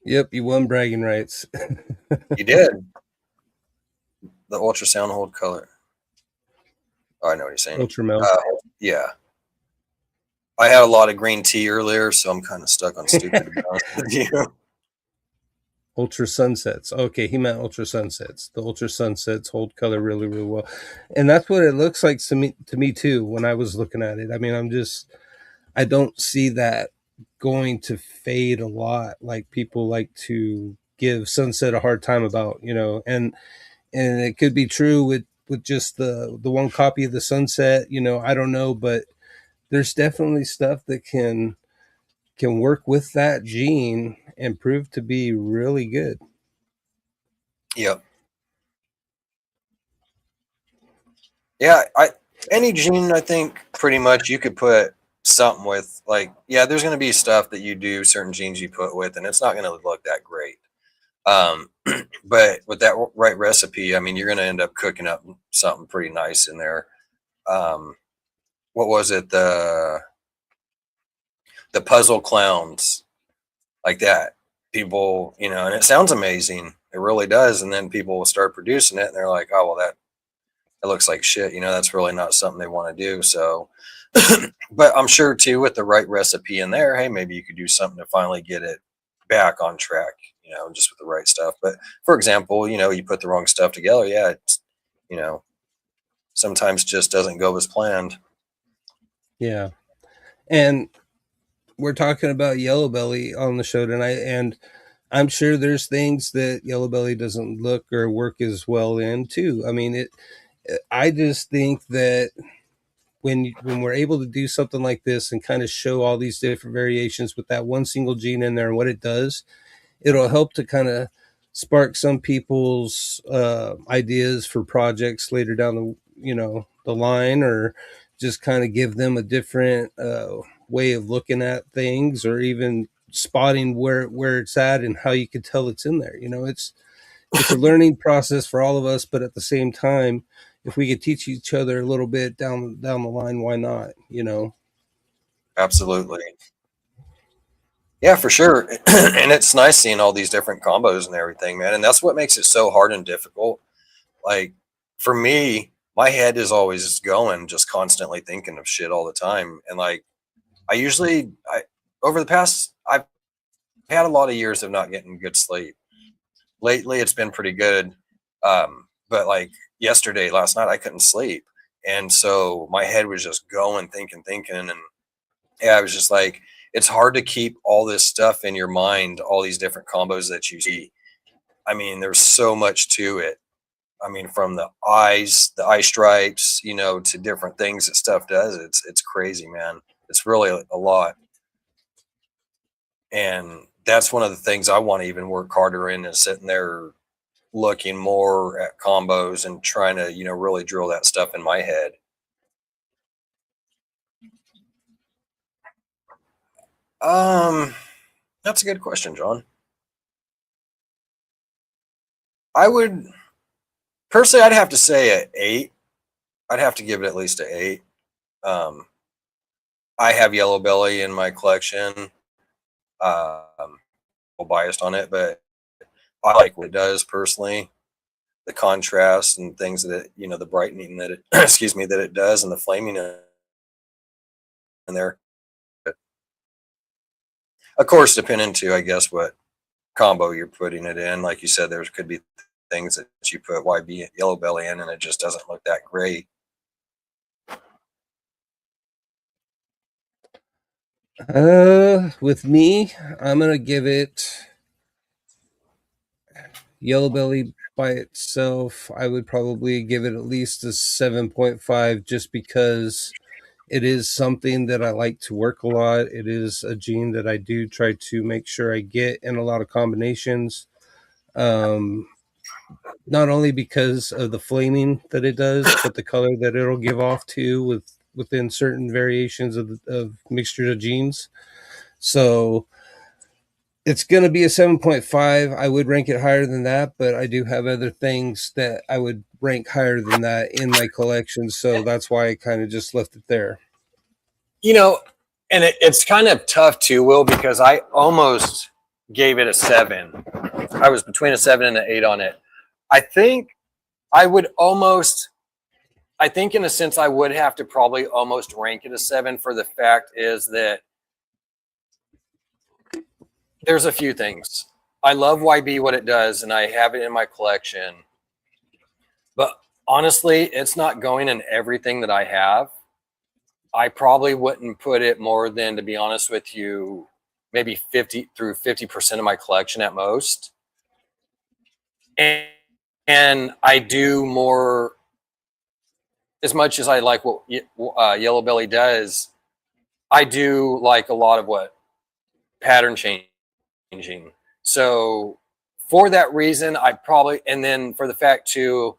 Yep, you won bragging rights. You did the ultrasound hold color. Oh, I know what you're saying. Ultramel. Yeah, I had a lot of green tea earlier, so I'm kind of stuck on stupid. To be honest with you. Ultra Sunsets. Okay, he meant Ultra Sunsets. The Ultra Sunsets hold color really, really well, and that's what it looks like to me too. When I was looking at it, I mean, I don't see that going to fade a lot, like people like to give Sunset a hard time about, and it could be true with just the one copy of the Sunset. I don't know, but there's definitely stuff that can work with that gene and prove to be really good. Yep. Yeah, any gene, I think pretty much you could put something with. Like, yeah, there's going to be stuff that you do certain genes you put with, and it's not going to look that great. Um, but with that right recipe, I mean, you're going to end up cooking up something pretty nice in there. Um, what was it? The puzzle clowns, like that. People, and it sounds amazing. It really does. And then people will start producing it, and they're like, "Oh, well, that it looks like shit." That's really not something they want to do. So, but I'm sure too, with the right recipe in there, hey, maybe you could do something to finally get it back on track. Just with the right stuff. But for example, you put the wrong stuff together. Yeah, it's you know sometimes just doesn't go as planned. Yeah, and we're talking about Yellow Belly on the show tonight, and I'm sure there's things that Yellow Belly doesn't look or work as well in too. I mean, I just think that when we're able to do something like this and kind of show all these different variations with that one single gene in there and what it does, it'll help to kind of spark some people's ideas for projects later down the line, or just kind of give them a different way of looking at things, or even spotting where it's at and how you can tell it's in there. It's a learning process for all of us, but at the same time, if we could teach each other a little bit down the line, why not? Absolutely. Yeah, for sure. And it's nice seeing all these different combos and everything, man. And that's what makes it so hard and difficult. Like for me, my head is always going, just constantly thinking of shit all the time. And like I usually, over the past, I've had a lot of years of not getting good sleep. Lately, it's been pretty good. But like yesterday, last night, I couldn't sleep. And so my head was just going, thinking. And yeah, I was just like, it's hard to keep all this stuff in your mind, all these different combos that you see. I mean, there's so much to it. I mean, from the eyes, the eye stripes, to different things that stuff does. It's crazy, man. It's really a lot. And that's one of the things I want to even work harder in, is sitting there looking more at combos and trying to, really drill that stuff in my head. That's a good question, John. I would personally, I'd have to say an 8. I'd have to give it at least an 8. Um, I have Yellow Belly in my collection. Um, biased on it, but I like what it does personally. The contrast and things that the brightening that it excuse me, that it does, and the flaming in there. But of course, depending to, I guess, what combo you're putting it in. Like you said, there could be things that you put YB Yellow Belly in and it just doesn't look that great. With me, I'm gonna give it Yellow Belly by itself. I would probably give it at least a 7.5, just because it is something that I like to work a lot. It is a gene that I do try to make sure I get in a lot of combinations. Um, Not only because of the flaming that it does, but the color that it'll give off too, within certain variations of mixture of genes. So it's going to be a 7.5. I would rank it higher than that, but I do have other things that I would rank higher than that in my collection. So that's why I kind of just left it there. And it's kind of tough too, Will, because I almost gave it a 7. I was between a 7 and an 8 on it. I think I would almost, I think in a sense, I would have to probably almost rank it a 7, for the fact is that there's a few things. I love YB, what it does, and I have it in my collection. But honestly, it's not going in everything that I have. I probably wouldn't put it more than, to be honest with you, maybe 50% of my collection at most. And I do more, as much as I like what Yellow Belly does, I do like a lot of what pattern changing. So for that reason, I probably, and then for the fact too,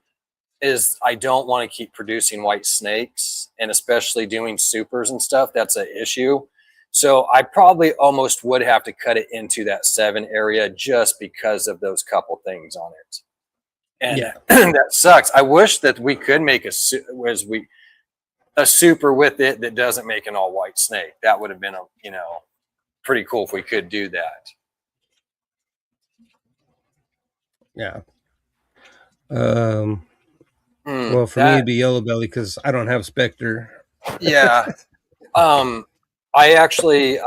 is I don't want to keep producing white snakes, and especially doing supers and stuff. That's an issue. So I probably almost would have to cut it into that 7 area, just because of those couple things on it. And Yeah. that sucks. I wish that we could make a super with it that doesn't make an all white snake. That would have been pretty cool if we could do that. Yeah. Well, for me, it'd be Yellow Belly because I don't have Spectre. Yeah. I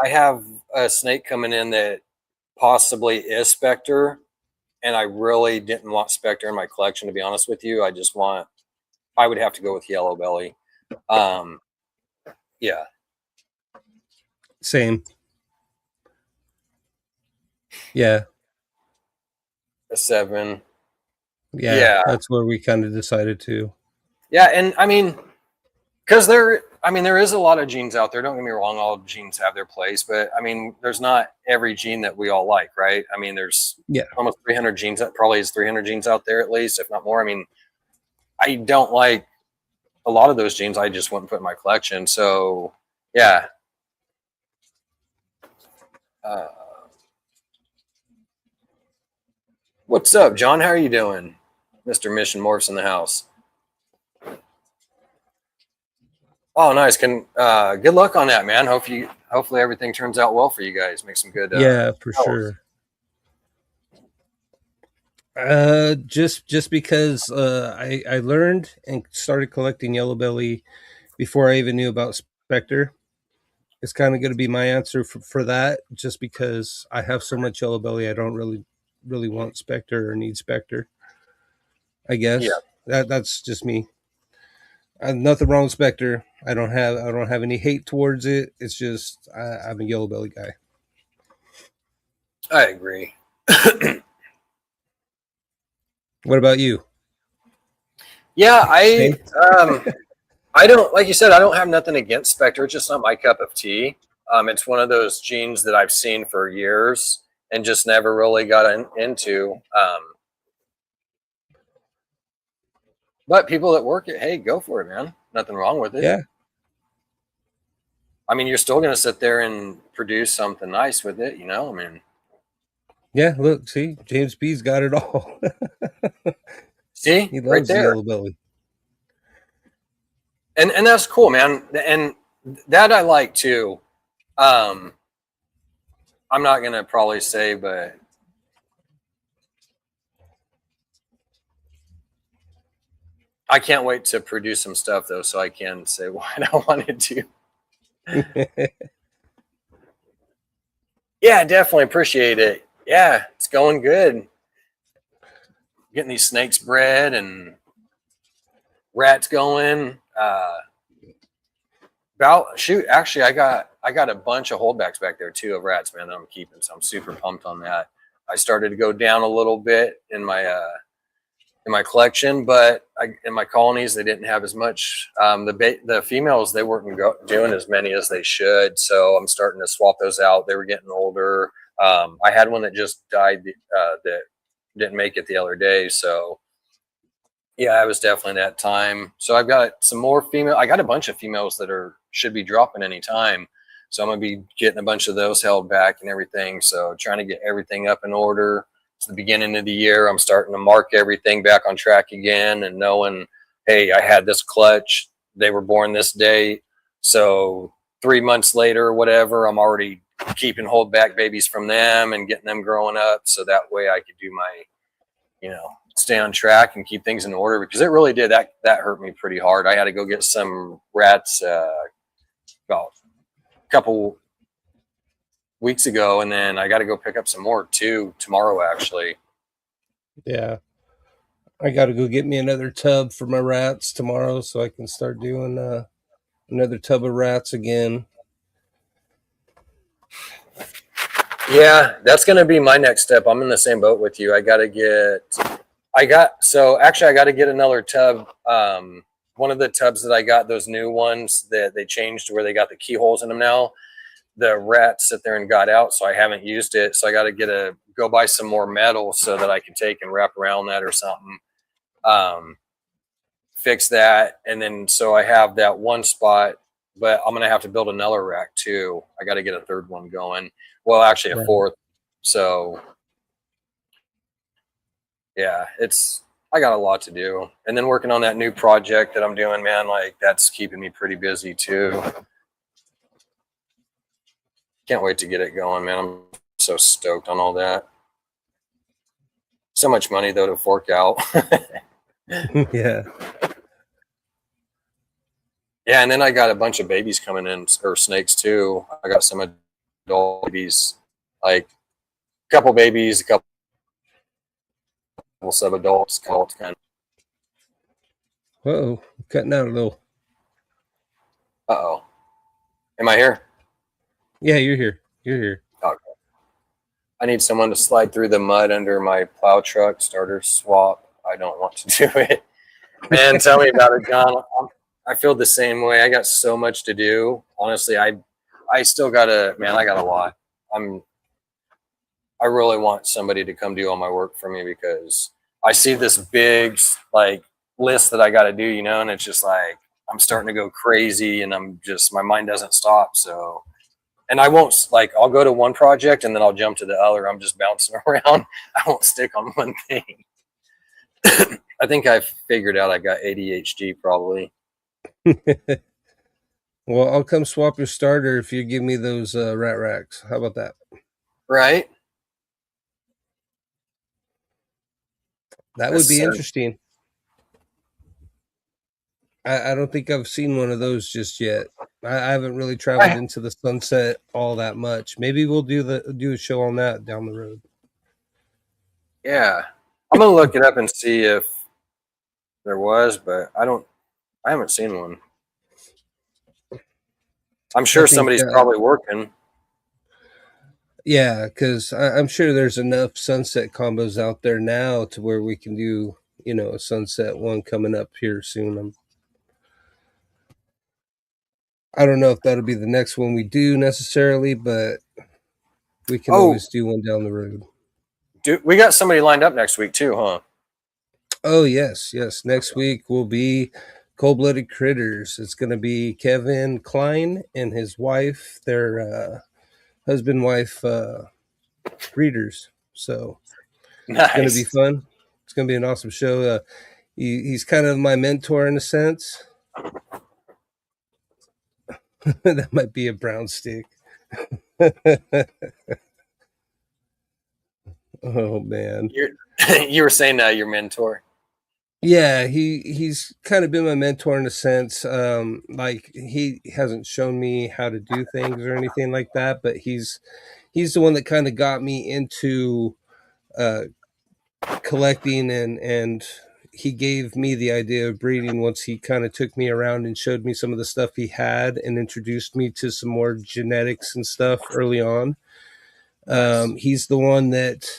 have a snake coming in that possibly is Spectre, and I really didn't want Spectre in my collection, to be honest with you. I would have to go with Yellow Belly. Yeah. Same. Yeah. A 7. Yeah. That's where we kind of decided to. Yeah, and I mean, because there is a lot of genes out there. Don't get me wrong, all genes have their place, but I mean, there's not every gene that we all like, right? I mean, there's almost 300 genes. That probably is 300 genes out there at least, if not more. I mean, I don't like a lot of those genes. I just wouldn't put in my collection. So yeah. What's up, John? How are you doing? Mr. Mission Morphs in the house. Oh, nice. Good luck on that, man. Hopefully everything turns out well for you guys. Make some good for sure. Just because I learned and started collecting Yellow Belly before I even knew about Spectre. It's kind of going to be my answer for that, just because I have so much yellow belly. I don't really want Spectre or need Spectre. I Yeah, guess that's just me. Nothing wrong with Spectre. I don't have any hate towards it. It's just I'm a yellow belly guy. I agree. What about you? Yeah, Same. I don't, like you said, I don't have nothing against Spectre. It's just not my cup of tea. It's one of those genes that I've seen for years and just never really got into. But people that work it, hey, go for it, man. Nothing wrong with it. Yeah, I mean, you're still going to sit there and produce something nice with it, you know? I mean, yeah. Look, see, James B's got it all. see, He right loves the there. yellow belly. And that's cool, man. And that I like too. Um, I'm not going to probably say, but I can't wait to produce some stuff though, so I can say what I wanted to. Yeah, definitely appreciate it. Yeah, it's going good. Getting these snakes bred and rats going. About shoot, actually, I got a bunch of holdbacks back there too of rats, man, that I'm keeping. So I'm super pumped on that. I started to go down a little bit in my collection, but in my colonies they didn't have as much. The females they weren't doing as many as they should, so I'm starting to swap those out. They were getting older. I had one that just died that didn't make it the other day, so yeah, it was definitely that time. So I've got some more female. I got a bunch of females that should be dropping any time. So I'm gonna be getting a bunch of those held back and everything. So trying to get everything up in order. It's the beginning of the year. I'm starting to mark everything back on track again and knowing, hey, I had this clutch. They were born this date. So 3 months later, whatever, I'm already keeping hold back babies from them and getting them growing up. So that way I could do my, stay on track and keep things in order, because it really did that hurt me pretty hard. I had to go get some rats about a couple weeks ago, and then I got to go pick up some more too tomorrow actually. Yeah, I got to go get me another tub for my rats tomorrow, so I can start doing another tub of rats again. Yeah, that's going to be my next step. I'm in the same boat with you. I got to get another tub. One of the tubs that I got, those new ones that they changed where they got the keyholes in them now, the rats sit there and got out, so I haven't used it. So I got to go buy some more metal so that I can take and wrap around that or something. Fix that, and then so I have that one spot, but I'm gonna have to build another rack too. I got to get a third one going. Well, actually a Right. fourth. So yeah, I got a lot to do, and then working on that new project that I'm doing, man. Like that's keeping me pretty busy too. Can't wait to get it going, man. I'm so stoked on all that. So much money though to fork out. Yeah. Yeah, and then I got a bunch of babies coming in, or snakes too. I got some adult babies, like a couple babies, a couple sub adults, kind of. Whoa, cutting out a little. Uh oh, am I here? Yeah, you're here. You're here. Okay. I need someone to slide through the mud under my plow truck starter swap. I don't want to do it. Man, tell me about it, John. I feel the same way. I got so much to do. Honestly, I still gotta, man. I got a lot. I really want somebody to come do all my work for me, because I see this big like list that I got to do, and it's just like I'm starting to go crazy, and my mind doesn't stop. So, and I won't, like, I'll go to one project and then I'll jump to the other. I'm just bouncing around. I won't stick on one thing. I think I've figured out I got ADHD probably. Well, I'll come swap your starter if you give me those rat racks. How about that? Right? That would Yes, be sir. interesting. I don't think I've seen one of those just yet. I haven't really traveled into the Sunset all that much. Maybe we'll do a show on that down the road. Yeah, I'm gonna look it up and see if there was, but I haven't seen one. I'm I sure think, somebody's probably working. yeah, because I'm sure there's enough Sunset combos out there now to where we can do, a Sunset one coming up here soon. I don't know if that'll be the next one we do necessarily, but we can Oh, always do one down the road. dude, we got somebody lined up next week too, huh? Oh, yes, yes. Next week will be Cold Blooded Critters. It's going to be Kevin Klein and his wife, their husband wife breeders. So it's going to be Nice. fun. It's going to be an awesome show. He's kind of my mentor in a sense. That might be a brown stick. Oh man. You were saying your mentor. Yeah, he's kind of been my mentor in a sense. Like he hasn't shown me how to do things or anything like that, but he's the one that kind of got me into uh, collecting, and he gave me the idea of breeding once he kind of took me around and showed me some of the stuff he had and introduced me to some more genetics and stuff early on. Nice. He's the one that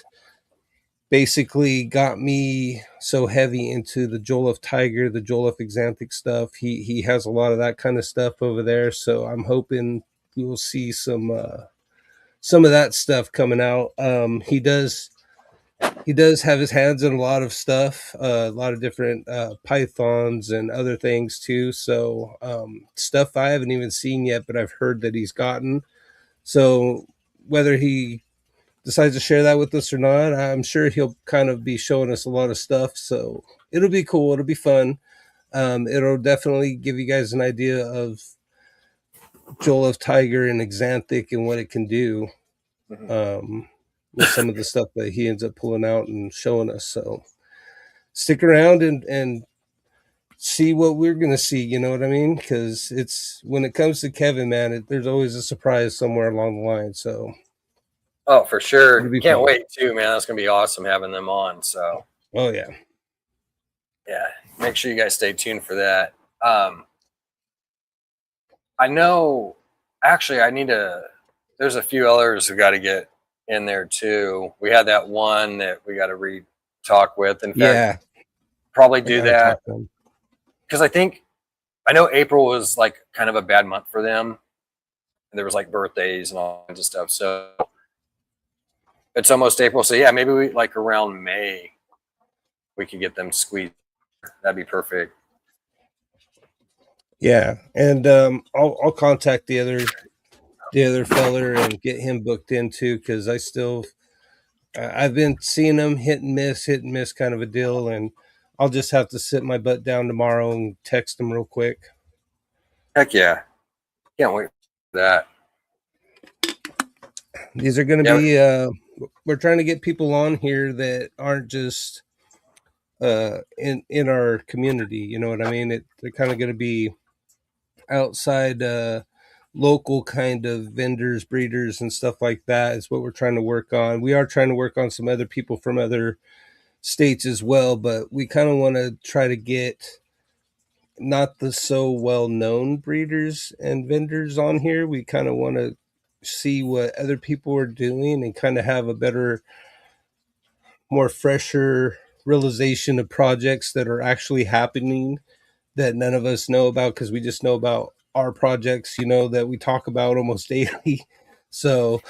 basically got me so heavy into the Joliffe Tiger, the Joliffe Xanthic stuff. He has a lot of that kind of stuff over there, so I'm hoping we will see some of that stuff coming out. He does have his hands in a lot of stuff, a lot of different pythons and other things too. So stuff I haven't even seen yet, but I've heard that he's gotten. So whether he decides to share that with us or not, I'm sure he'll kind of be showing us a lot of stuff. So it'll be cool. It'll be fun. It'll definitely give you guys an idea of Joliffe Tiger and Xanthic and what it can do. Mhm. With some of the stuff that he ends up pulling out and showing us. So stick around and see what we're going to see. You know what I mean? Because it's when it comes to Kevin, man, there's always a surprise somewhere along the line. So Oh, for sure. it'll be Can't fun. wait too, man. That's gonna be awesome having them on. So Oh, yeah. yeah, make sure you guys stay tuned for that. I know. Actually, I need to. There's a few others who got to get in there too. We had that one that we got to re-talk with. In fact, Yeah. probably I do got to that talk to him. because I know April was like kind of a bad month for them. And there was like birthdays and all kinds of stuff. So it's almost April. So yeah, maybe we like around May we could get them squeezed. That'd be perfect. Yeah. And I'll contact the other feller and get him booked in too, because I've been seeing him hit and miss kind of a deal, and I'll just have to sit my butt down tomorrow and text him real quick. Heck yeah. Can't wait for that. These are going to Yeah. be we're trying to get people on here that aren't just in our community, you know what I mean? They're kind of going to be outside local kind of vendors, breeders and stuff like that is what we're trying to work on. We are trying to work on some other people from other states as well, but we kind of want to try to get not the so well known breeders and vendors on here. We kind of want to see what other people are doing and kind of have a better, more fresher realization of projects that are actually happening that none of us know about, because we just know about our projects, that we talk about almost daily. So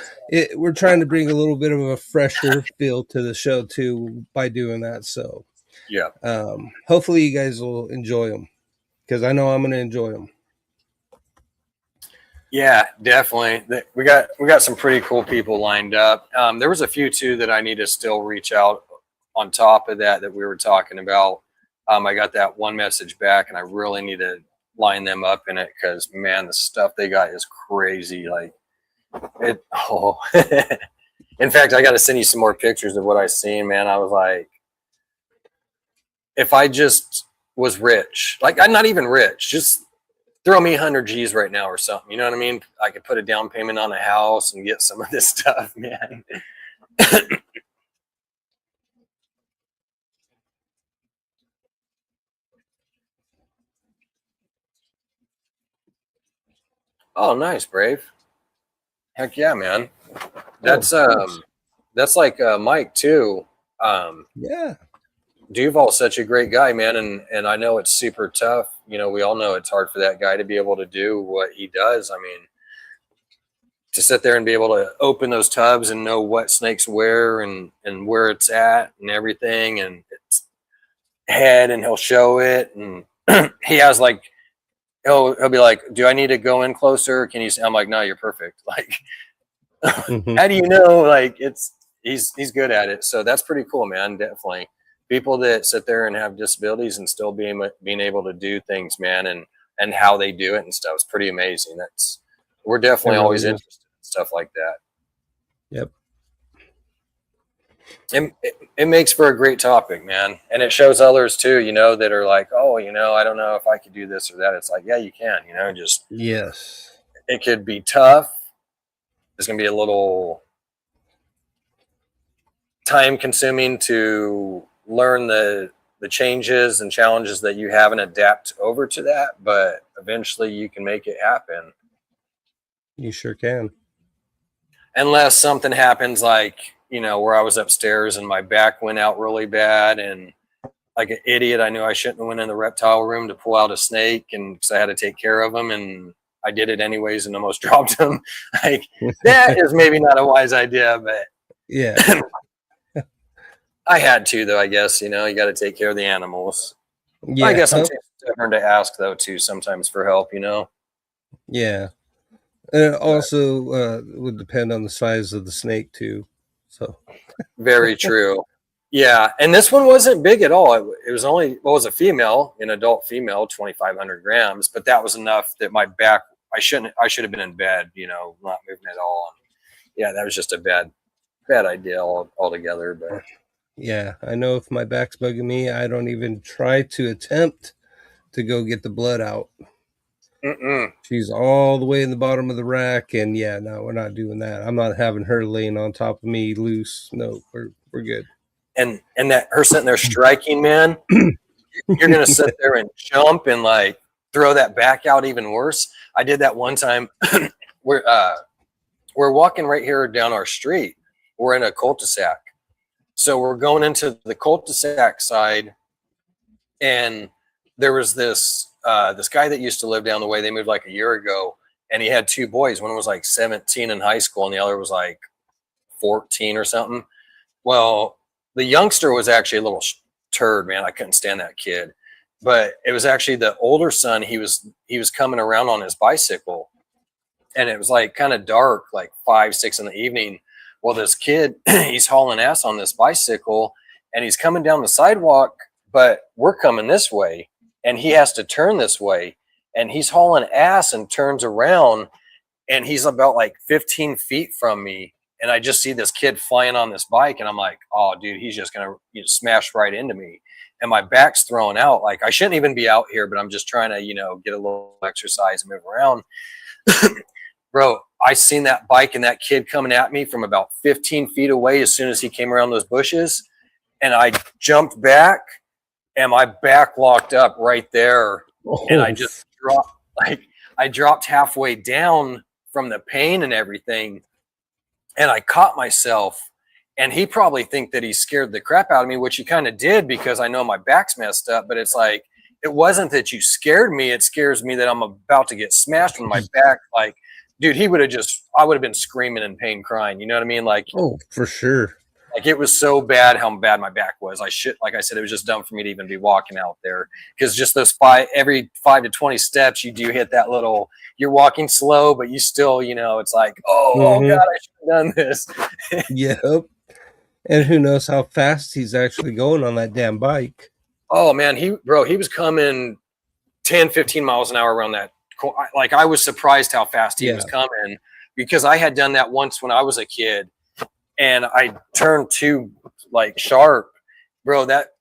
we're trying to bring a little bit of a fresher feel to the show too by doing that. So Yeah. hopefully you guys will enjoy them, because I know I'm going to enjoy them. Yeah, definitely. We got some pretty cool people lined up. There was a few too that I need to still reach out on top of that we were talking about. I got that one message back, and I really need to line them up in it because man, the stuff they got is crazy. Like it. Oh, in fact, I got to send you some more pictures of what I seen. Man, I was like, if I just was rich, like I'm not even rich, just throw me 100 G's right now or something. You know what I mean? I could put a down payment on a house and get some of this stuff, man. Oh, nice, Brave. Heck yeah, man. That's that's like Mike too. Yeah. Duval's such a great guy, man, and I know it's super tough. You know, we all know it's hard for that guy to be able to do what he does. I mean, to sit there and be able to open those tubs and know what snakes where and where it's at and everything, and its head, and he'll show it, and he has like he'll be like, "Do I need to go in closer? Can you?" I'm like, "No, you're perfect." Like, how do you know? Like, he's good at it, so that's pretty cool, man. Definitely, people that sit there and have disabilities and still being able to do things, man, and how they do it and stuff is pretty amazing. We're definitely really always is. interested in stuff like that. Yep. It makes for a great topic, man, and it shows others too. You know, that are like, oh, you know, I don't know if I could do this or that. It's like, yeah, you can. You know, just Yes. it could be tough. It's gonna be a little time consuming to learn the changes and challenges that you have and adapt over to that, but eventually you can make it happen. You sure can. Unless something happens like, you know, where I was upstairs and my back went out really bad, and like an idiot, I knew I shouldn't have went in the reptile room to pull out a snake, and because I had to take care of him, and I did it anyways and almost dropped him. Like, that is maybe not a wise idea, but Yeah. I had to, though. I guess, you know, you got to take care of the animals. Yeah. I guess I'm too stubborn to ask, though, too, sometimes for help, you know. Yeah. And it also would depend on the size of the snake too. So Very true. Yeah, and this one wasn't big at all. It was only, well, it was a female, an adult female, 2,500 grams, but that was enough that my back, I should have been in bed, you know, not moving at all. And yeah, that was just a bad idea altogether. But yeah, I know if my back's bugging me, I don't even try to attempt to go get the blood out. She's all the way in the bottom of the rack, and yeah, no, we're not doing that. I'm not having her laying on top of me loose. No, we're good. And that her sitting there striking, man, you're gonna sit there and jump and like throw that back out even worse. I did that one time. we're walking right here down our street. We're in a cul-de-sac, so we're going into the cul-de-sac side, and there was this this guy that used to live down the way. They moved like a year ago, and he had two boys. One was like 17 in high school, and the other was like 14 or something. Well, the youngster was actually a little turd, man. I couldn't stand that kid. But it was actually the older son. He was coming around on his bicycle, and it was like kind of dark, like 5, 6 in the evening. Well, this kid, he's hauling ass on this bicycle, and he's coming down the sidewalk, but we're coming this way, and he has to turn this way, and he's hauling ass and turns around, and he's about like 15 feet from me, and I just see this kid flying on this bike, and I'm like, oh, dude, he's just gonna smash right into me, and my back's thrown out. Like, I shouldn't even be out here, but I'm just trying to, you know, get a little exercise and move around. Bro, I seen that bike and that kid coming at me from about 15 feet away as soon as he came around those bushes, and I jumped back, and my back locked up right there, and I just dropped. Like, I dropped halfway down from the pain and everything, and I caught myself. And he probably think that he scared the crap out of me, which he kind of did, because I know my back's messed up. But it's like, it wasn't that you scared me. It scares me that I'm about to get smashed with my back. Like, dude, I would have been screaming in pain, crying. You know what I mean? Like, oh, for sure. Like, it was so bad how bad my back was. Like I said, it was just dumb for me to even be walking out there, because just those every 5 to 20 steps, you do hit that little, you're walking slow, but you still, you know, it's like, oh God, I should have done this. Yep. And who knows how fast he's actually going on that damn bike. Oh man, he was coming 10, 15 miles an hour around that. Like, I was surprised how fast he was coming, because I had done that once when I was a kid, and I turned too like sharp, bro. That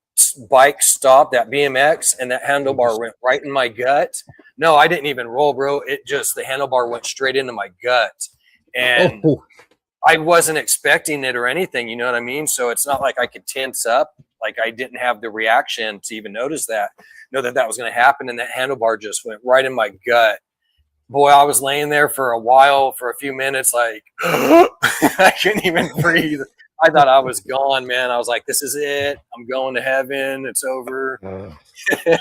bike stopped, that BMX, and that handlebar went right in my gut. No, I didn't even roll, bro. It just, the handlebar went straight into my gut. And I wasn't expecting it or anything, you know what I mean? So it's not like I could tense up. Like I didn't have the reaction to even notice that, know that that was going to happen. And that handlebar just went right in my gut. Boy, I was laying there for a while, for a few minutes, like I couldn't even breathe. I thought I was gone, man. I was like, this is it. I'm going to heaven. It's over. Yeah,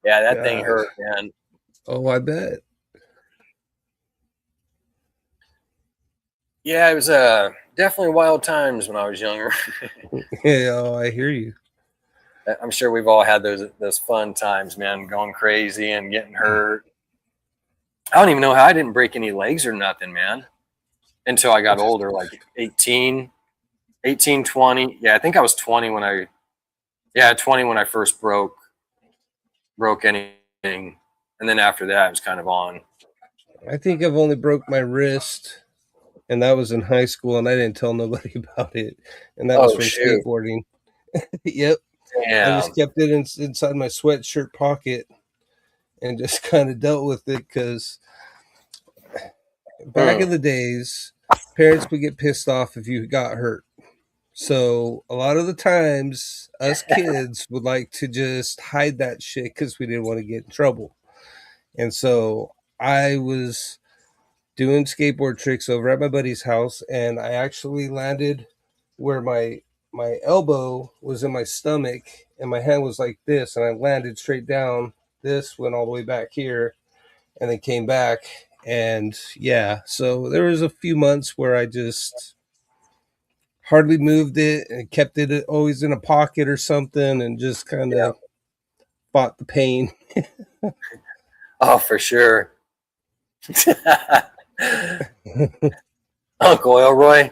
that thing hurt, man. Oh, I bet. Yeah, it was definitely wild times when I was younger. Yeah, oh, I hear you. I'm sure we've all had those fun times, man, going crazy and getting hurt. I don't even know how I didn't break any legs or nothing, man, until I got older, like 18, 20. Yeah, I think I was 20 when I first broke anything. And then after that, it was kind of on. I think I've only broke my wrist, and that was in high school, and I didn't tell nobody about it. And that was from skateboarding. Yep. Damn. I just kept it inside my sweatshirt pocket and just kind of dealt with it, because back in the days, parents would get pissed off if you got hurt. So a lot of the times, us kids would like to just hide that shit because we didn't want to get in trouble. And so I was doing skateboard tricks over at my buddy's house, and I actually landed where my elbow was in my stomach, and my hand was like this, and I landed straight down. This went all the way back here, and then came back. And yeah, so there was a few months where I just hardly moved it and kept it always in a pocket or something, and just kind of fought the pain. Oh, for sure. Uncle Elroy.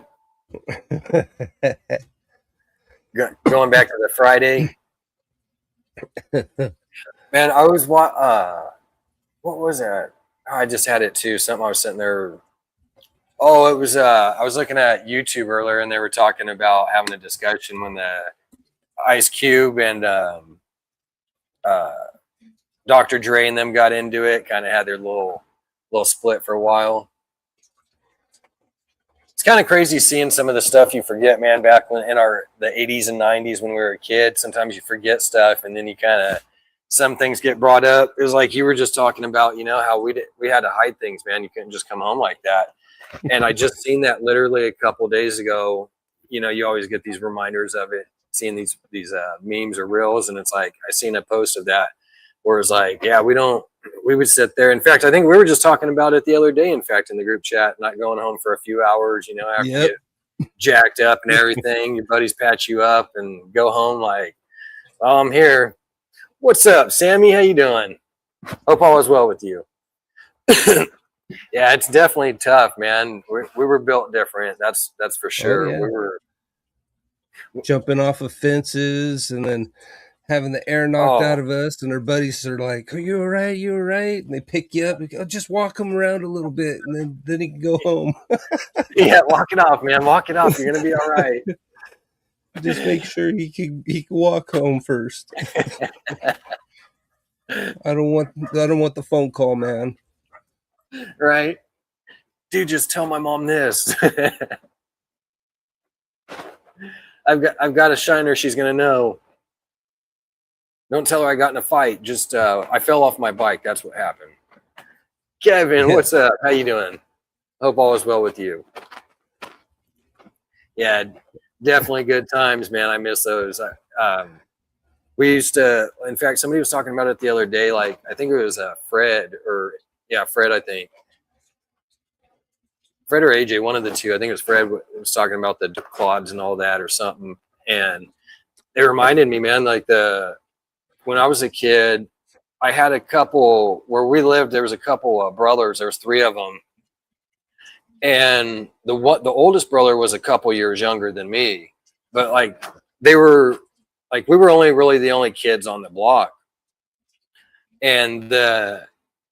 Going back to the Friday. Man, I was what was that? I just had it too. Something I was sitting there. Oh, it was I was looking at YouTube earlier, and they were talking about having a discussion when the Ice Cube and Dr. Dre and them got into it, kind of had their little split for a while. It's kind of crazy seeing some of the stuff you forget, man, back when in the 80s and 90s when we were a kid. Sometimes you forget stuff, and then you kind of, some things get brought up. It was like you were just talking about, you know, how we had to hide things, man. You couldn't just come home like that. And I just seen that literally a couple of days ago. You know, you always get these reminders of it, seeing these memes or reels, and it's like I seen a post of that where it's like, yeah, we would sit there. In fact, I think we were just talking about it the other day, in fact, in the group chat, not going home for a few hours, you know, after you get jacked up and everything. Your buddies patch you up and go home like, oh, I'm here. What's up, Sammy? How you doing? Hope all is well with you. Yeah, it's definitely tough, man. We were built different. That's for sure. Oh, yeah. We were jumping off of fences and then having the air knocked out of us, and our buddies are like, "Are you all right? You all right?" And they pick you up and go, "Just walk him around a little bit, and then he can go home." Yeah, walk it off, man. Walk it off. You're gonna be all right. Just make sure he can walk home first. I don't want the phone call, man. Right, dude. Just tell my mom this. I've got a shiner. She's gonna know. Don't tell her I got in a fight. Just I fell off my bike. That's what happened. Kevin, what's up? How you doing? Hope all is well with you. Yeah, definitely good times, man. I miss those. We used to. In fact, somebody was talking about it the other day. Like I think it was Fred Fred. I think Fred or AJ, one of the two. I think it was Fred. Was talking about the quads and all that or something, and it reminded me, man, like when I was a kid, I had a couple where we lived. There was a couple of brothers. There was three of them, and the oldest brother was a couple years younger than me. But like we were only really the only kids on the block, and there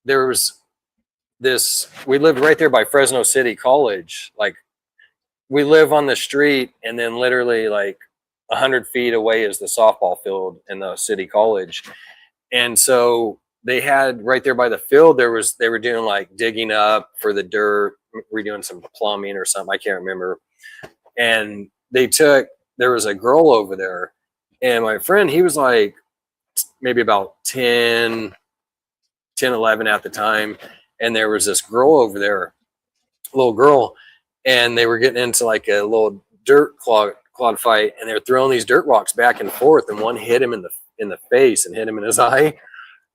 was this. We lived right there by Fresno City College. Like we live on the street, and then literally like 100 feet away is the softball field in the city college. And so they had right there by the field, they were doing like digging up for the dirt, redoing some plumbing or something. I can't remember. And there was a girl over there, and my friend, he was like maybe about 11 at the time. And there was this girl over there, little girl, and they were getting into like a little dirt clod fight, and they're throwing these dirt rocks back and forth, and one hit him in the face and hit him in his eye.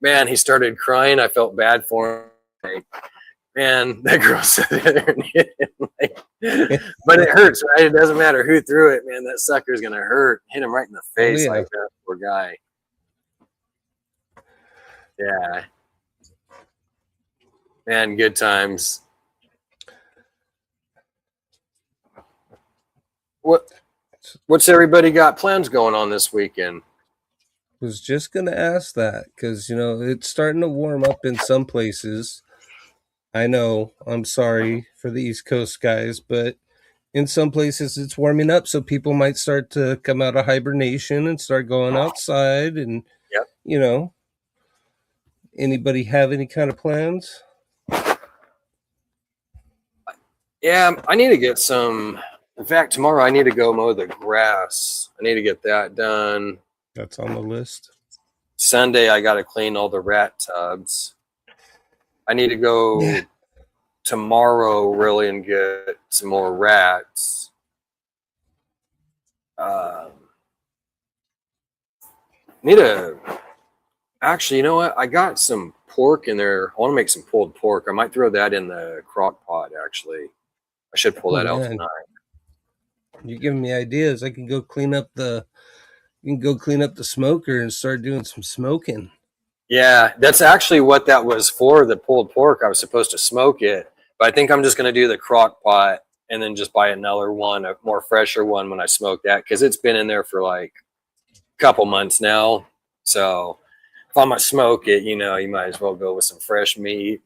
Man, he started crying. I felt bad for him. Like, man, that girl sat there and hit him. Like, but it hurts, right? It doesn't matter who threw it, man. That sucker's gonna hurt. Hit him right in the face, like that poor guy. Yeah, man, good times. What's everybody got plans going on this weekend? Was just going to ask that because, it's starting to warm up in some places. I know, I'm sorry for the East Coast guys, but in some places it's warming up, so people might start to come out of hibernation and start going outside. And, yep. Anybody have any kind of plans? Yeah, I need to get some. In fact, tomorrow I need to go mow the grass. I need to get that done. That's on the list. Sunday, I got to clean all the rat tubs. I need to go tomorrow really and get some more rats. Actually, you know what? I got some pork in there. I want to make some pulled pork. I might throw that in the crock pot, actually. I should pull that out tonight. You're giving me ideas. I can go clean up the smoker and start doing some smoking. Yeah, that's actually what that was for, the pulled pork. I was supposed to smoke it, but I think I'm just going to do the crock pot and then just buy another one, a more fresher one when I smoke that, because it's been in there for like a couple months now. So if I'm going to smoke it, you might as well go with some fresh meat.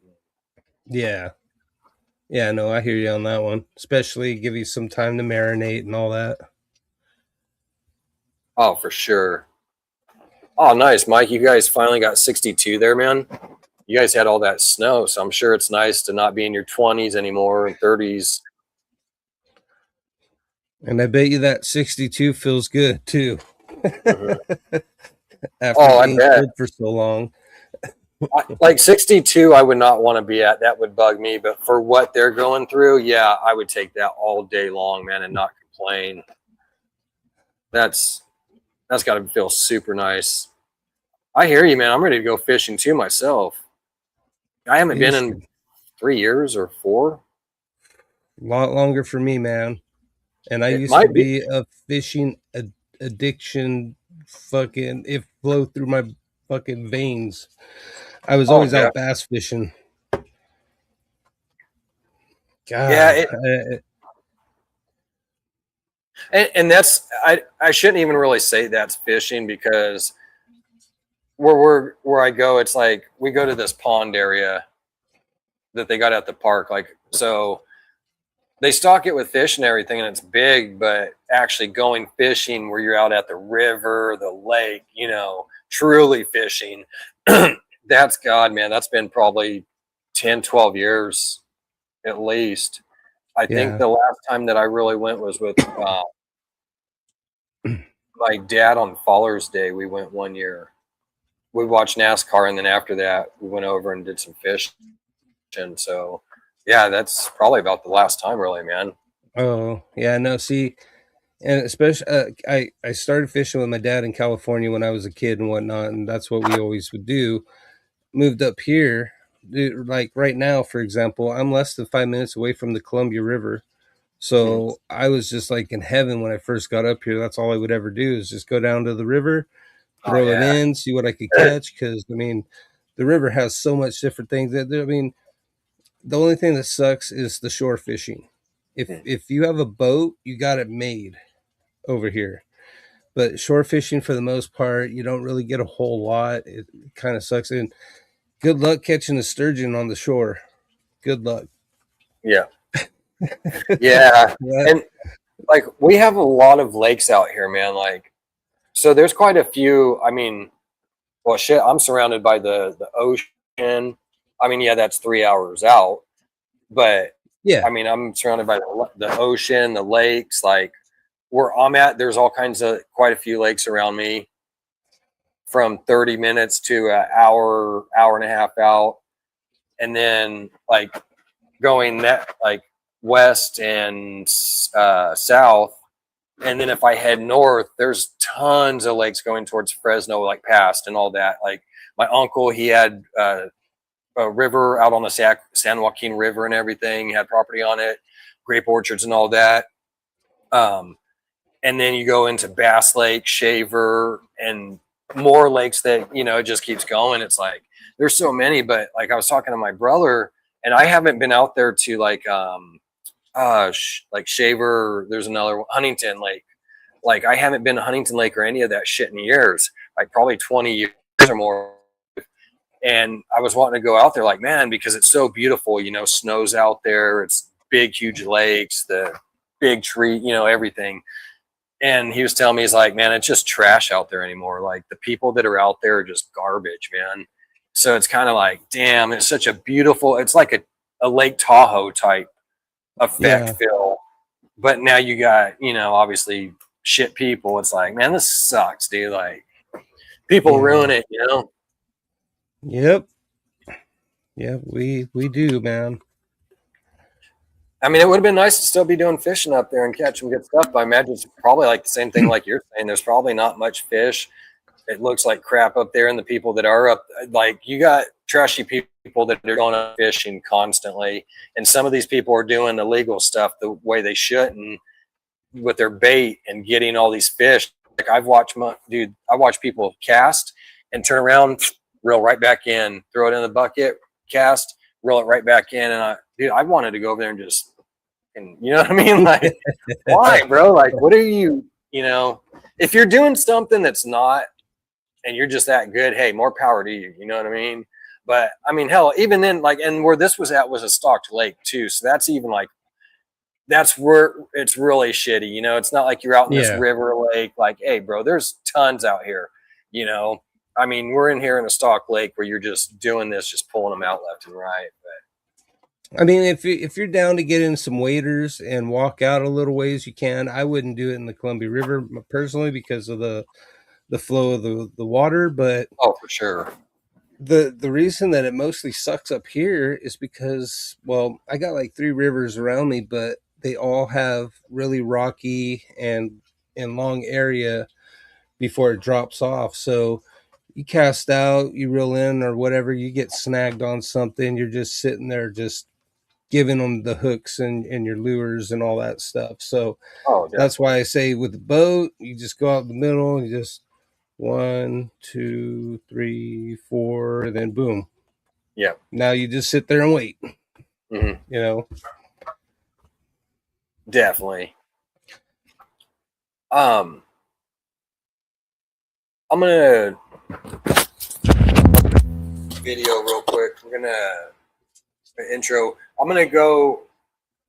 Yeah. Yeah, no, I hear you on that one. Especially give you some time to marinate and all that. Oh, for sure. Oh, nice, Mike. You guys finally got 62 there, man. You guys had all that snow, so I'm sure it's nice to not be in your 20s anymore and 30s. And I bet you that 62 feels good too. Mm-hmm. After being cold for so long. Like 62, I would not want to be at. That would bug me. But for what they're going through, yeah, I would take that all day long, man, and not complain. That's got to feel super nice. I hear you, man. I'm ready to go fishing too myself. I haven't been in 3 years or 4. A lot longer for me, man. And I used to be a fishing addiction. Fucking, it flowed through my fucking veins. I was always out bass fishing. God. Yeah. And that's, I shouldn't even really say that's fishing, because where I go, it's like we go to this pond area that they got at the park. Like, so they stock it with fish and everything, and it's big, but actually going fishing where you're out at the river, the lake, truly fishing, that's God, man. That's been probably 10, 12 years at least. I think the last time that I really went was with my dad on Father's Day. We went one year. We watched NASCAR, and then after that, we went over and did some fishing. And so, yeah, that's probably about the last time, really, man. Oh, yeah, no, see, and especially, I started fishing with my dad in California when I was a kid and whatnot, and that's what we always would do. Moved up here, dude, like right now, for example, I'm less than 5 minutes away from the Columbia River. So I was just like in heaven when I first got up here. That's all I would ever do is just go down to the river, throw it in, see what I could catch. Because, the river has so much different things. The only thing that sucks is the shore fishing. If you have a boat, you got it made over here. But shore fishing, for the most part, you don't really get a whole lot. It kind of sucks. And good luck catching a sturgeon on the shore. Good luck. Yeah. Yeah. like we have a lot of lakes out here, man. Like, so there's quite a few. I mean, well, shit, I'm surrounded by the ocean. I mean, yeah, that's 3 hours out, but Yeah. I mean, I'm surrounded by the ocean, the lakes. Like where I'm at, there's all kinds of quite a few lakes around me, from 30 minutes to an hour, hour and a half out, and then like going that like west and south. And then if I head north, there's tons of lakes going towards Fresno, like past and all that. Like my uncle, he had a river out on the San Joaquin River and everything. He had property on it, grape orchards and all that. And then you go into Bass Lake, Shaver, and more lakes that, you know, it just keeps going. It's like there's so many, but like I was talking to my brother, and I haven't been out there to like Shaver. There's another one, Huntington Lake. Like I haven't been to Huntington Lake or any of that shit in years, like probably 20 years or more. And I was wanting to go out there, like, man, because it's so beautiful, you know, snow's out there, it's big, huge lakes, the big tree, you know, everything. And he was telling me, he's like, man, it's just trash out there anymore. Like the people that are out there are just garbage, man. So it's kind of like, damn, it's such a beautiful, it's like a Lake Tahoe type effect feel. But now you got, you know, obviously shit people. It's like, man, this sucks, dude. Like people ruin it, you know? Yep. Yeah, we do, man. I mean, it would have been nice to still be doing fishing up there and catching good stuff. But I imagine it's probably like the same thing like you're saying. There's probably not much fish. It looks like crap up there, and the people that are up, like you got trashy people that are going up fishing constantly, and some of these people are doing illegal stuff the way they shouldn't with their bait and getting all these fish. Like I watch people cast and turn around, reel right back in, throw it in the bucket, cast, roll it right back in, and I wanted to go over there and just, and you know what I mean? Like, why, bro? Like, what are you, you know, if you're doing something that's not, and you're just that good, hey, more power to you. You know what I mean? But I mean, hell, even then, like, and where this was at was a stocked lake too. So that's even like, that's where it's really shitty. You know, it's not like you're out in this river lake. Like, hey, bro, there's tons out here. You know, I mean, we're in here in a stock lake where you're just doing this, just pulling them out left and right. But I mean, if you're down to get in some waders and walk out a little ways, you can. I wouldn't do it in the Columbia River personally because of the flow of the water. But oh, for sure. The reason that it mostly sucks up here is because, well, I got like 3 rivers around me, but they all have really rocky and long area before it drops off. So you cast out, you reel in or whatever, you get snagged on something, you're just sitting there just giving them the hooks and your lures and all that stuff. So that's why I say with the boat, you just go out in the middle and you just 1, 2, 3, 4, and then boom. Yeah. Now you just sit there and wait. You know. Definitely. I'm gonna video real quick. We're gonna intro. I'm gonna go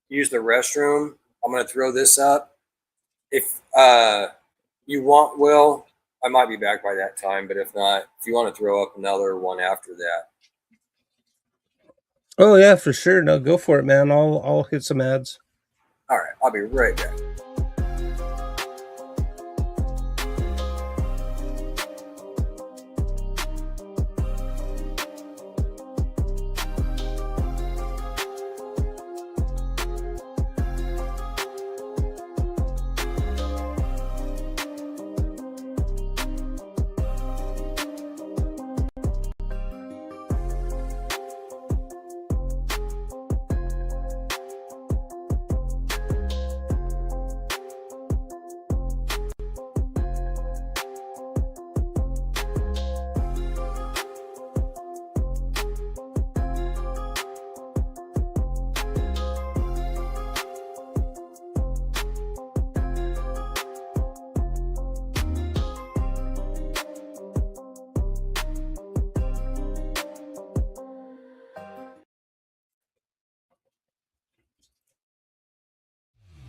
use the restroom. I'm gonna throw this up. If you want, Will, I might be back by that time, but if not, if you want to throw up another one after that. Oh yeah, for sure. No, go for it, man. I'll hit some ads. All right, I'll be right back.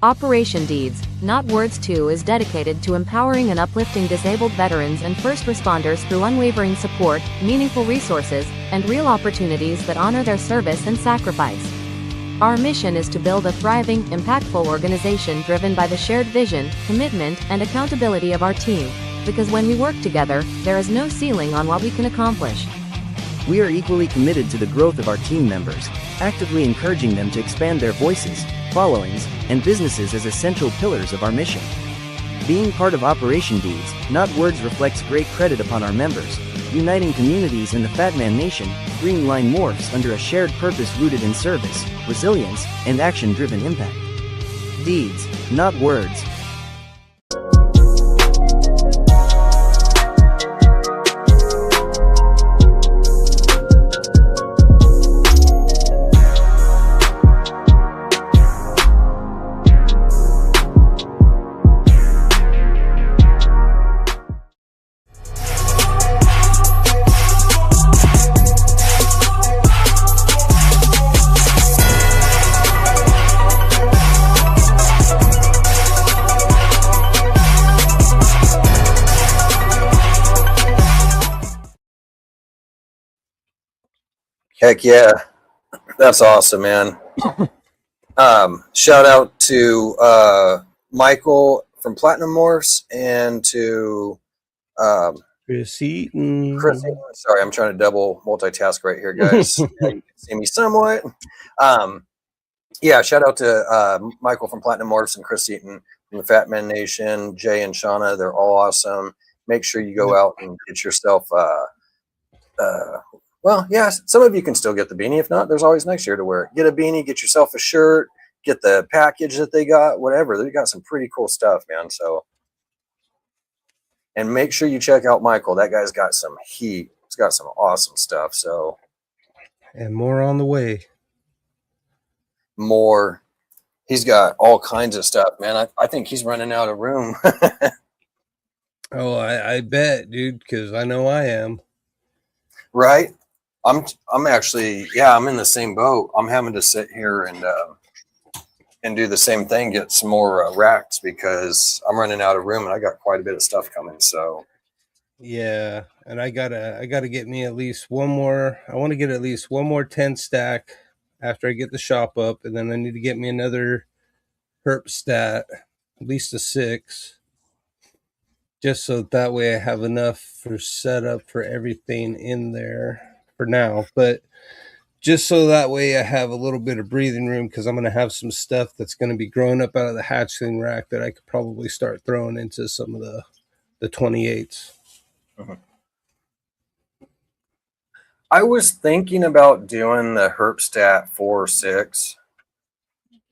Operation Deeds, Not Words 2 is dedicated to empowering and uplifting disabled veterans and first responders through unwavering support, meaningful resources, and real opportunities that honor their service and sacrifice. Our mission is to build a thriving, impactful organization driven by the shared vision, commitment, and accountability of our team. Because when we work together, there is no ceiling on what we can accomplish. We are equally committed to the growth of our team members, actively encouraging them to expand their voices, followings, and businesses as essential pillars of our mission. Being part of Operation Deeds, Not Words reflects great credit upon our members, uniting communities in the Fat Man Nation, Green Line Morphs under a shared purpose rooted in service, resilience, and action-driven impact. Deeds, not words. Heck yeah, that's awesome, man. Shout out to Michael from Platinum Morphs and to Chris Eaton. Sorry, I'm trying to double multitask right here, guys. Yeah, you can see me somewhat. Yeah, shout out to Michael from Platinum Morphs and Chris Eaton from the Fat Man Nation, Jay and Shauna. They're all awesome. Make sure you go out and get yourself well, yeah, some of you can still get the beanie. If not, there's always next year to wear it. Get a beanie, get yourself a shirt, get the package that they got, whatever. They got some pretty cool stuff, man. So, and make sure you check out Michael. That guy's got some heat. He's got some awesome stuff. So, and more on the way. More. He's got all kinds of stuff, man. I think he's running out of room. Oh, I bet, dude, because I know I am. Right. I'm actually, yeah, I'm in the same boat. I'm having to sit here and do the same thing, get some more racks because I'm running out of room and I got quite a bit of stuff coming. So yeah, and I gotta get me at least one more. I want to get at least one more 10 stack after I get the shop up, and then I need to get me another herp stat, at least a 6, just so that way I have enough for setup for everything in there for now. But just so that way I have a little bit of breathing room, because I'm going to have some stuff that's going to be growing up out of the hatchling rack that I could probably start throwing into some of the 28s. I was thinking about doing the Herpstat 4 or 6.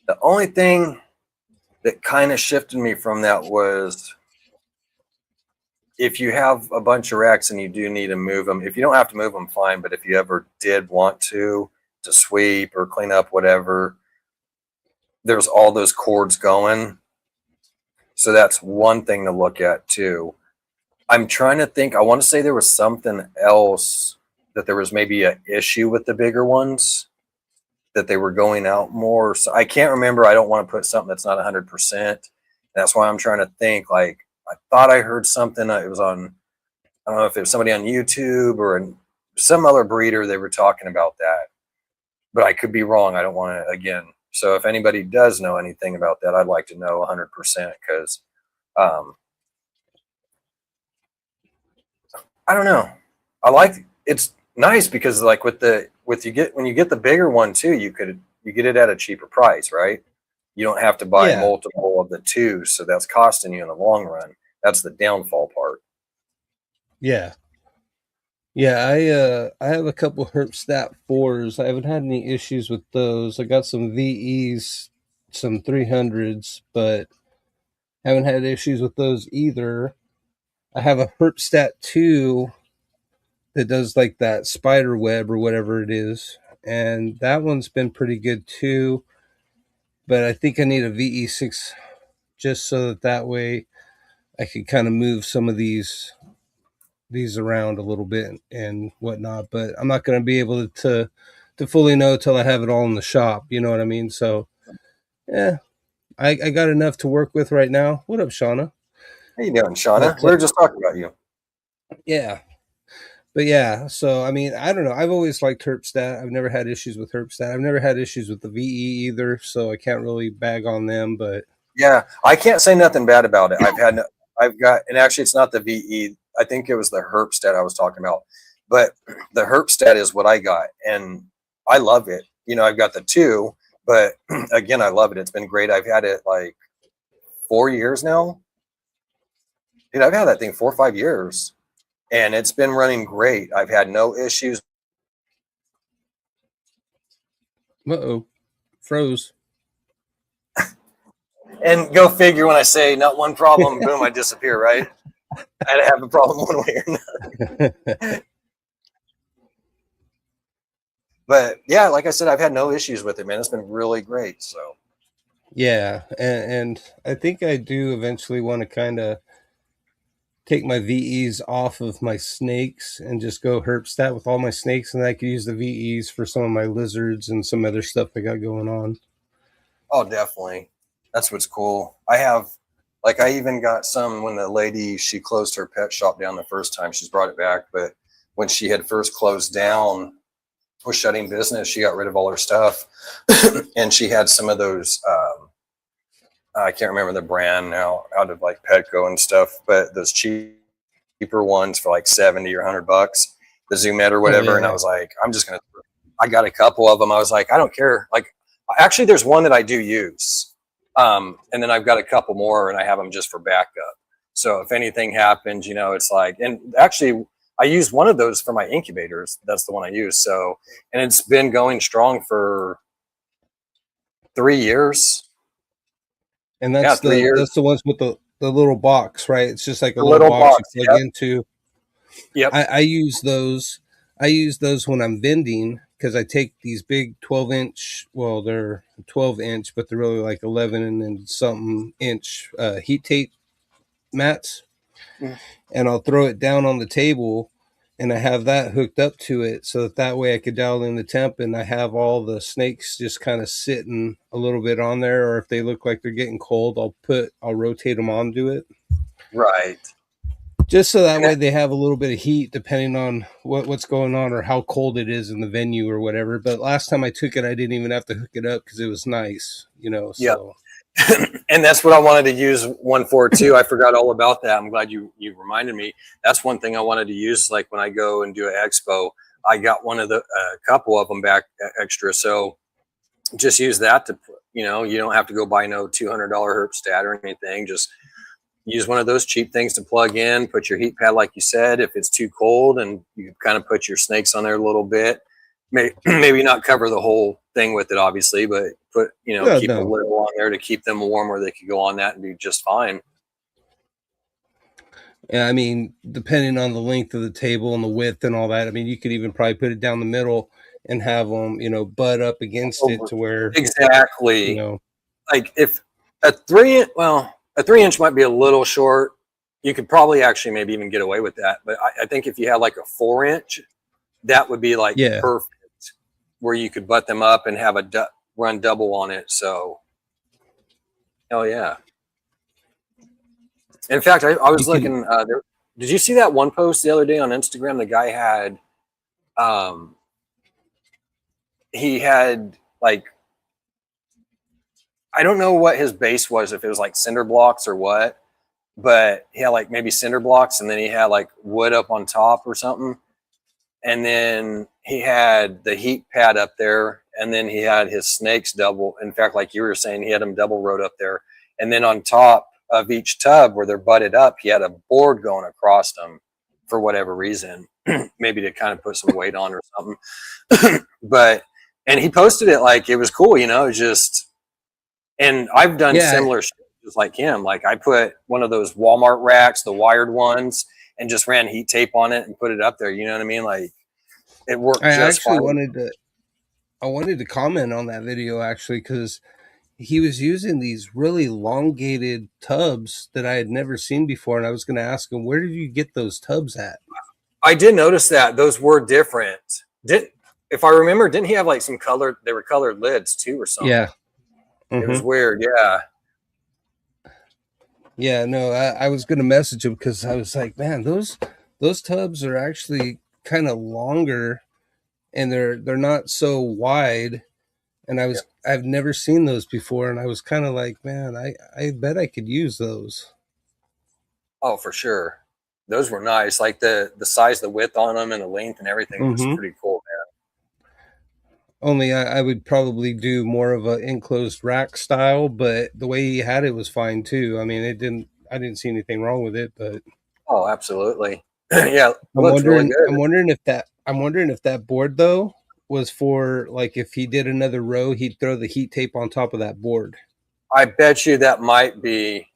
The only thing that kind of shifted me from that was if you have a bunch of racks and you do need to move them, if you don't have to move them, fine. But if you ever did want to sweep or clean up, whatever, there's all those cords going. So that's one thing to look at too. I'm trying to think. I want to say there was something else, that there was maybe an issue with the bigger ones, that they were going out more. So I can't remember. I don't want to put something that's not 100%. That's why I'm trying to think. Like, I thought I heard something. It was on, I don't know if it was somebody on YouTube or some other breeder. They were talking about that, but I could be wrong. I don't want to, again. So if anybody does know anything about that, I'd like to know 100%, because I don't know. I like, it's nice because like when you get the bigger one too, you get it at a cheaper price, right? You don't have to buy multiple of the 2, so that's costing you in the long run. That's the downfall part. Yeah. Yeah, I have a couple Herpstat 4s. I haven't had any issues with those. I got some VEs, some 300s, but haven't had issues with those either. I have a Herpstat 2 that does like that spider web or whatever it is, and that one's been pretty good too. But I think I need a VE6 just so that way I could kind of move some of these around a little bit and whatnot. But I'm not going to be able to fully know till I have it all in the shop. You know what I mean? So, yeah, I got enough to work with right now. What up, Shauna? How you doing, Shauna? But We were just talking about you. yeah, but yeah. So I mean, I don't know. I've always liked Herpstat. I've never had issues with Herpstat. I've never had issues with the VE either. So I can't really bag on them. But yeah, I can't say nothing bad about it. I've got, and actually, it's not the VE. I think it was the Herpstat I was talking about. But the Herpstat is what I got, and I love it. You know, I've got the 2, but again, I love it. It's been great. I've had it like 4 years now. Dude, I've had that thing 4 or 5 years, and it's been running great. I've had no issues. uh-oh, froze. And go figure, when I say not one problem, boom, I disappear, right? I had to have a problem one way or another. But yeah, like I said, I've had no issues with it, man. It's been really great. So Yeah, and I think I do eventually want to kind of take my VEs off of my snakes and just go Herpstat with all my snakes, and I could use the VEs for some of my lizards and some other stuff I got going on. oh, definitely. That's what's cool. I even got some when the lady, she closed her pet shop down the first time. She's brought it back, but when she had first closed down, was shutting business, she got rid of all her stuff. And she had some of those, I can't remember the brand now, out of like Petco and stuff, but those cheaper ones for like 70 or $100, the Zoom Ed or whatever. And I was like, I got a couple of them. I was like, I don't care. Like, actually, there's one that I do use. And then I've got a couple more, and I have them just for backup. So if anything happens, you know, it's like, and actually I used one of those for my incubators. That's the one I use. So, and it's been going strong for 3 years. And that's that's the ones with the little box, right? It's just like a little box you plug into. Yep. I use those. I use those when I'm vending, because I take these big 12-inch, well, they're 12-inch, but they're really like 11 and something inch heat tape mats. Mm. And I'll throw it down on the table, and I have that hooked up to it, so that way I could dial in the temp, and I have all the snakes just kind of sitting a little bit on there, or if they look like they're getting cold, I'll rotate them onto it. Right. Just so that way they have a little bit of heat depending on what's going on or how cold it is in the venue or whatever. But last time I took it, I didn't even have to hook it up because it was nice, you know. So. And that's what I wanted to use one for too. I forgot all about that. I'm glad you reminded me. That's one thing I wanted to use. Like when I go and do an expo, I got one of the couple of them back extra. So just use that to, you know, you don't have to go buy no $200 Herpstat or anything. Just use one of those cheap things to plug in, put your heat pad, like you said, if it's too cold, and you kind of put your snakes on there a little bit. Maybe not cover the whole thing with it, obviously, but put, you know, keep a little on there to keep them warm, where they could go on that and be just fine. Yeah, I mean, depending on the length of the table and the width and all that, I mean, you could even probably put it down the middle and have them, you know, butt up against it to where exactly, you know, like if a 3-inch might be a little short. You could probably actually maybe even get away with that. But I think if you had like a 4-inch, that would be like perfect, where you could butt them up and have a run double on it. So, hell yeah. In fact, I was looking there. Did you see that one post the other day on Instagram? The guy had, he had like, I don't know what his base was, if it was like cinder blocks or what, but he had like maybe cinder blocks, and then he had like wood up on top or something. And then he had the heat pad up there, and then he had his snakes double. In fact, like you were saying, he had them double rowed up there. And then on top of each tub where they're butted up, he had a board going across them for whatever reason, maybe to kind of put some weight on or something. And he posted it like it was cool, you know, it was just, and I've done similar shit just like him. Like I put one of those Walmart racks, the wired ones, and just ran heat tape on it and put it up there. You know what I mean? Like it worked. I wanted to comment on that video actually, because he was using these really elongated tubs that I had never seen before. And I was going to ask him, where did you get those tubs at? I did notice that those were different. If I remember, didn't he have like some colored, they were colored lids too or something? Yeah. It was weird. Yeah. Yeah, no, I was gonna message him because I was like, man, those tubs are actually kind of longer, and they're not so wide. And Yeah. I've never seen those before, and I was kind of like, man, I bet I could use those. Oh, for sure. Those were nice. Like the size, the width on them, and the length and everything was Mm-hmm. pretty cool, man. Only I would probably do more of a enclosed rack style, but the way he had it was fine too. I mean, I didn't see anything wrong with it, but Oh, absolutely. Yeah, looks really good. I'm wondering if that board though was for, like, if he did another row, he'd throw the heat tape on top of that board. I bet you that might be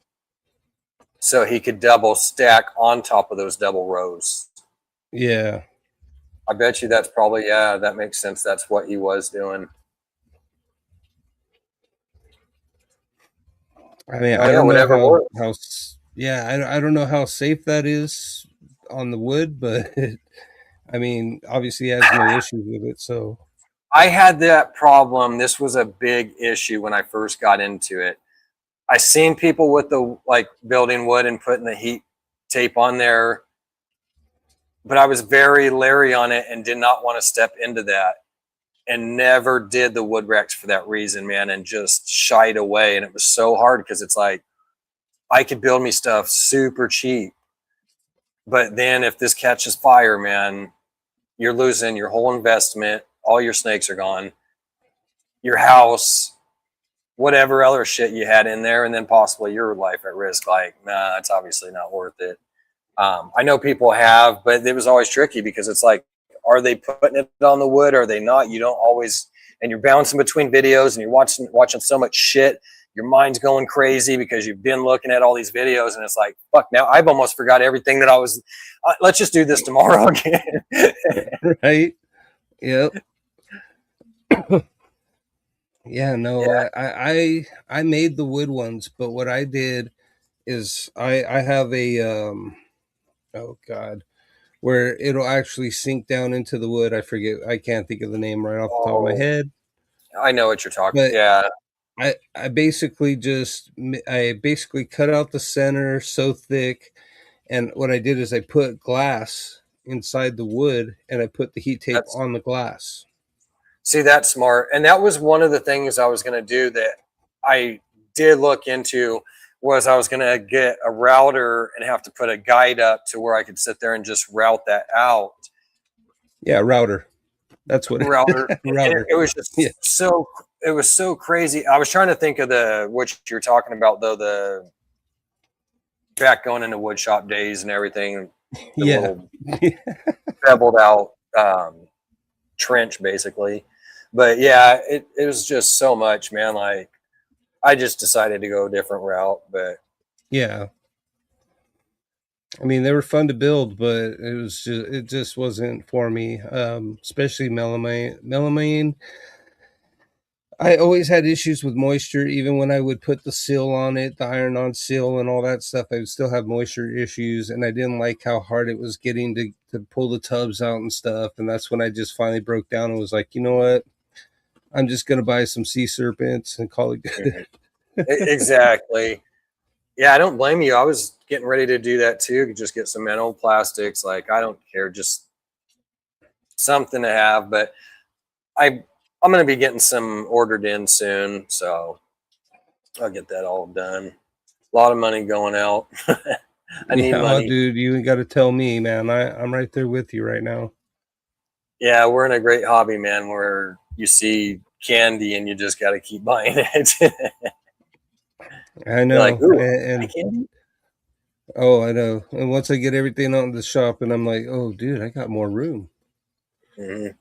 so he could double stack on top of those double rows. Yeah. I bet you that's probably, yeah, that makes sense. That's what he was doing. I mean, Well, I yeah, don't know whatever works. yeah, I don't know how safe that is on the wood, but I mean, obviously he has no issues with it, so I had that problem. This was a big issue when I first got into it. I seen people with the like building wood and putting the heat tape on there, but I was very leery on it and did not want to step into that, and never did the wood racks for that reason, man, and just shied away. And it was so hard because it's like I could build me stuff super cheap, but then if this catches fire, man, you're losing your whole investment. All your snakes are gone. Your house, whatever other shit you had in there, and then possibly your life at risk. Like, nah, it's obviously not worth it. I know people have, but it was always tricky because it's like, are they putting it on the wood? Or are they not? You don't always, and you're bouncing between videos and you're watching so much shit. Your mind's going crazy because you've been looking at all these videos, and it's like, fuck, now I've almost forgot everything that I was. Let's just do this tomorrow again. right? Yep. Yeah, no, Yeah, I made the wood ones, but what I did is I have a oh god, where it'll actually sink down into the wood. I forget, I can't think of the name right off the top of my oh, head, I know what you're talking. but Yeah, I basically cut out the center so thick, and what I did is I put glass inside the wood and I put the heat tape that's on the glass. see, that's smart. And that was one of the things I was going to do that I did look into was I was going to get a router and have to put a guide up to where I could sit there and just route that out. Yeah, router. That's what Router. And router. it was Yeah. just so, it was so crazy. I was trying to think of what you're talking about though, the back going into wood shop days and everything, the Yeah. little beveled out trench basically. But yeah, it was just so much, man. Like I just decided to go a different route, but Yeah. I mean, they were fun to build, but it just wasn't for me. Especially melamine. I always had issues with moisture, even when I would put the seal on it, the iron-on seal and all that stuff. I would still have moisture issues, and I didn't like how hard it was getting to pull the tubs out and stuff. And that's when I just finally broke down and was like, you know what? I'm just gonna buy some sea serpents and call it good. exactly. Yeah, I don't blame you. I was getting ready to do that too. Just get some metal plastics. Like I don't care, just something to have. But I'm gonna be getting some ordered in soon, so I'll get that all done. A lot of money going out. I need Yeah, oh, money. dude, you ain't got to tell me, man. I'm right there with you right now. Yeah, we're in a great hobby, man, where you see candy and you just got to keep buying it. I You're like, know, ooh, and candy. oh, I know. And once I get everything out in the shop, and I'm like, oh, dude, I got more room. Mm-hmm.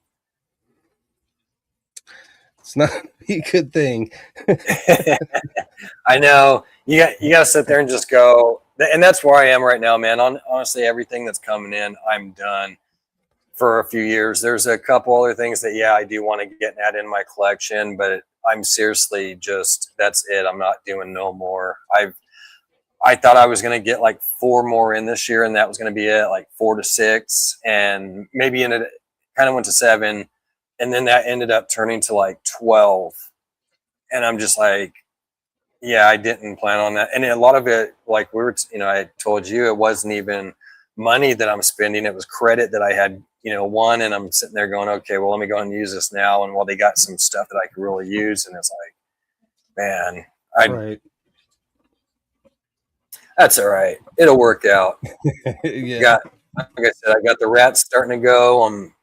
It's not a good thing. I know you got to sit there and just go, and that's where I am right now, man. Honestly, everything that's coming in, I'm done for a few years. There's a couple other things that, yeah, I do want to get that in my collection, but I'm seriously just, that's it. I'm not doing no more. I thought I was going to get like 4 more in this year, and that was going to be it, like 4 to 6, and maybe in it kind of went to 7, and then that ended up turning to like 12, and I'm just like, Yeah, I didn't plan on that. And a lot of it, like I told you, it wasn't even money that I'm spending. It was credit that I had, won. And I'm sitting there going, okay, well, let me go ahead and use this now. And they got some stuff that I could really use. And it's like, man, right. That's all right. It'll work out. Yeah. Like I said, I got the rats starting to go. I'm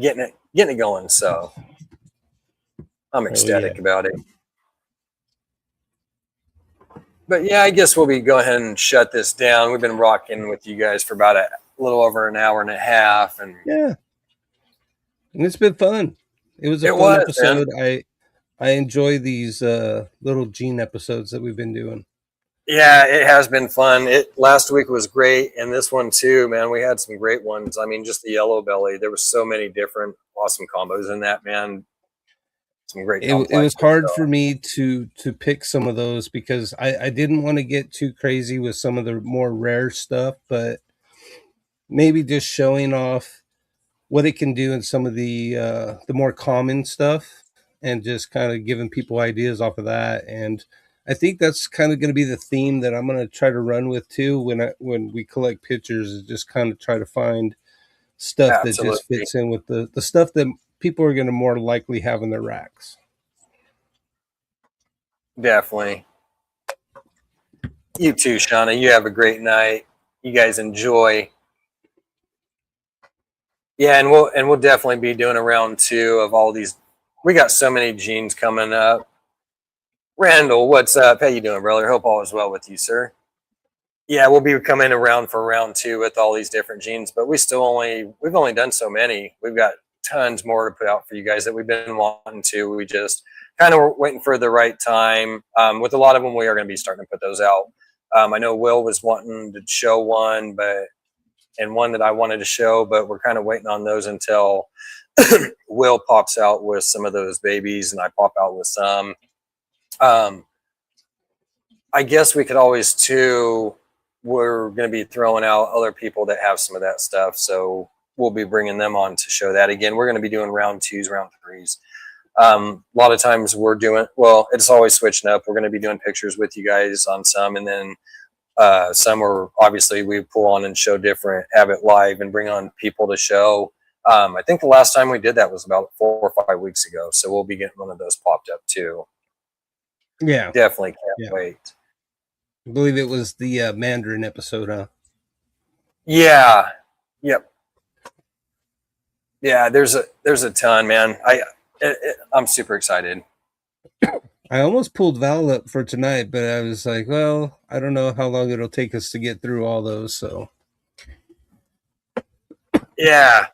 getting it going. So I'm ecstatic about it. But yeah, I guess we'll go ahead and shut this down. We've been rocking with you guys for about a little over an hour and a half, and yeah, and it's been fun. It was a fun episode. Man. I enjoy these little Gene episodes that we've been doing. Yeah, it has been fun. Last week was great, and this one too, man. We had some great ones. I mean, just the yellow belly. There was so many different awesome combos in that, man. Some great. It was hard for me to pick some of those because I didn't want to get too crazy with some of the more rare stuff, but maybe just showing off what it can do in some of the more common stuff and just kind of giving people ideas off of that. And I think that's kind of going to be the theme that I'm going to try to run with too when we collect pictures, is just kind of try to find stuff that just fits in with the stuff that people are going to more likely have in their racks. Definitely. You too, Shauna. You have a great night. You guys enjoy. Yeah, and we'll definitely be doing a round 2 of all these. We got so many genes coming up. Randall, what's up? How you doing, brother? Hope all is well with you, sir. Yeah, we'll be coming around for round 2 with all these different genes, but we've only done so many. We've got tons more to put out for you guys that we've been wanting to. We just kind of waiting for the right time. With a lot of them, we are going to be starting to put those out. I know Will was wanting to show one, and one that I wanted to show, but we're kind of waiting on those until Will pops out with some of those babies and I pop out with some. I guess we could always too, we're going to be throwing out other people that have some of that stuff. So we'll be bringing them on to show that. Again, we're going to be doing round 2s, round 3s. A lot of times we're doing, it's always switching up. We're going to be doing pictures with you guys on some, and then some are obviously we pull on and show different, have it live and bring on people to show. I think the last time we did that was about 4 or 5 weeks ago. So we'll be getting one of those popped up too. Yeah. Definitely can't wait. I believe it was the Mandarin episode, huh? Yeah. Yep. Yeah, there's a ton, man. I'm super excited. I almost pulled Val up for tonight, but I was like, well, I don't know how long it'll take us to get through all those. So, yeah,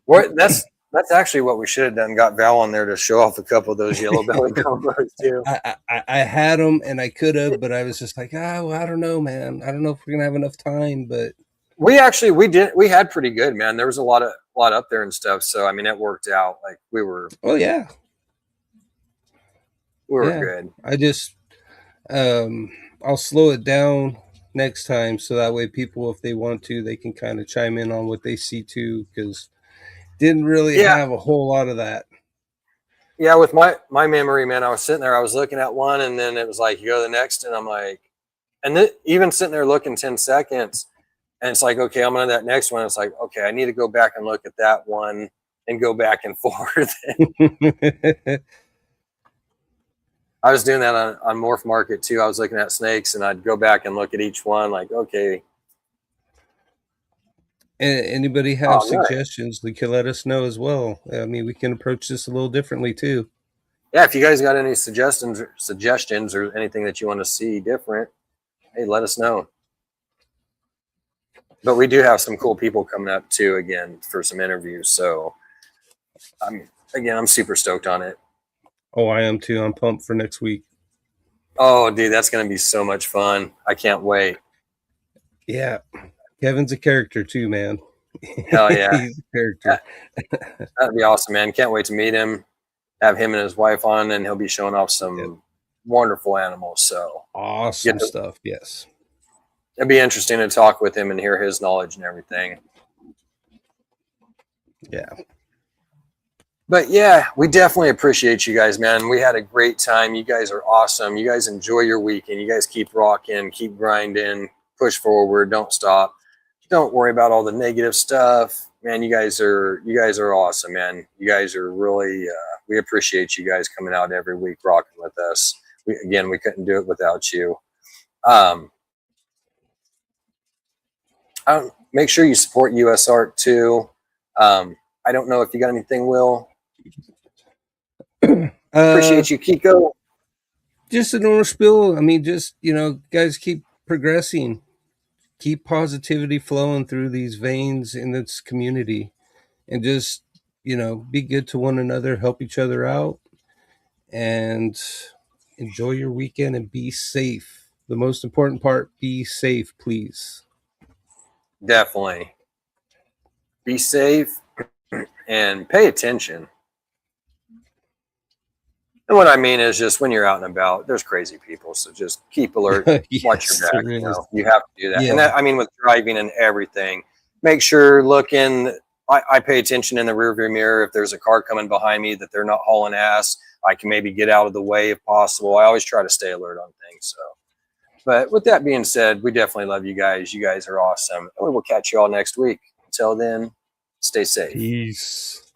that's actually what we should have done. Got Val on there to show off a couple of those yellow belly combos too. I had them and I could have, but I was just like, well, I don't know, man. I don't know if we're gonna have enough time. But we had pretty good, man. There was a lot up there and stuff. So I mean, it worked out. Like we were. Oh yeah. We were good. I just, I'll slow it down next time so that way people, if they want to, they can kind of chime in on what they see too, because didn't really have a whole lot of that. Yeah, with my memory, man, I was sitting there, I was looking at one, and then it was like, you go to the next, and I'm like, and even sitting there looking 10 seconds, and it's like, okay, I'm on that next one. It's like, okay, I need to go back and look at that one and go back and forth. I was doing that on Morph Market too. I was looking at snakes and I'd go back and look at each one like, okay. Anybody have suggestions? They can let us know as well. I mean, we can approach this a little differently too. Yeah, if you guys got any suggestions or anything that you want to see different, hey, let us know. But we do have some cool people coming up too, again, for some interviews. So I'm super stoked on it. Oh, I am too. I'm pumped for next week. Oh, dude, that's going to be so much fun. I can't wait. Yeah. Kevin's a character too, man. Hell yeah. He's a character. That'd be awesome, man. Can't wait to meet him, have him and his wife on, and he'll be showing off some wonderful animals. So awesome stuff. Yes. It'd be interesting to talk with him and hear his knowledge and everything. Yeah. But yeah, we definitely appreciate you guys, man. We had a great time. You guys are awesome. You guys enjoy your weekend. You guys keep rocking, keep grinding, push forward, don't stop. Don't worry about all the negative stuff, man. You guys are awesome, man. You guys are really we appreciate you guys coming out every week rocking with us. We couldn't do it without you. Make sure you support US Art too. I don't know if you got anything, Will. Appreciate you, Kiko. Just a normal spiel. I mean, just, guys, keep progressing. Keep positivity flowing through these veins in this community. And just, be good to one another, help each other out, and enjoy your weekend and be safe. The most important part, be safe, please. Definitely. Be safe and pay attention. And what I mean is just when you're out and about, there's crazy people. So just keep alert, Yes, watch your back. You have to do that. Yeah. And that, I mean, with driving and everything, make sure I pay attention in the rearview mirror. If there's a car coming behind me that they're not hauling ass, I can maybe get out of the way if possible. I always try to stay alert on things. So, but with that being said, we definitely love you guys. You guys are awesome. We will catch you all next week. Until then, stay safe. Peace.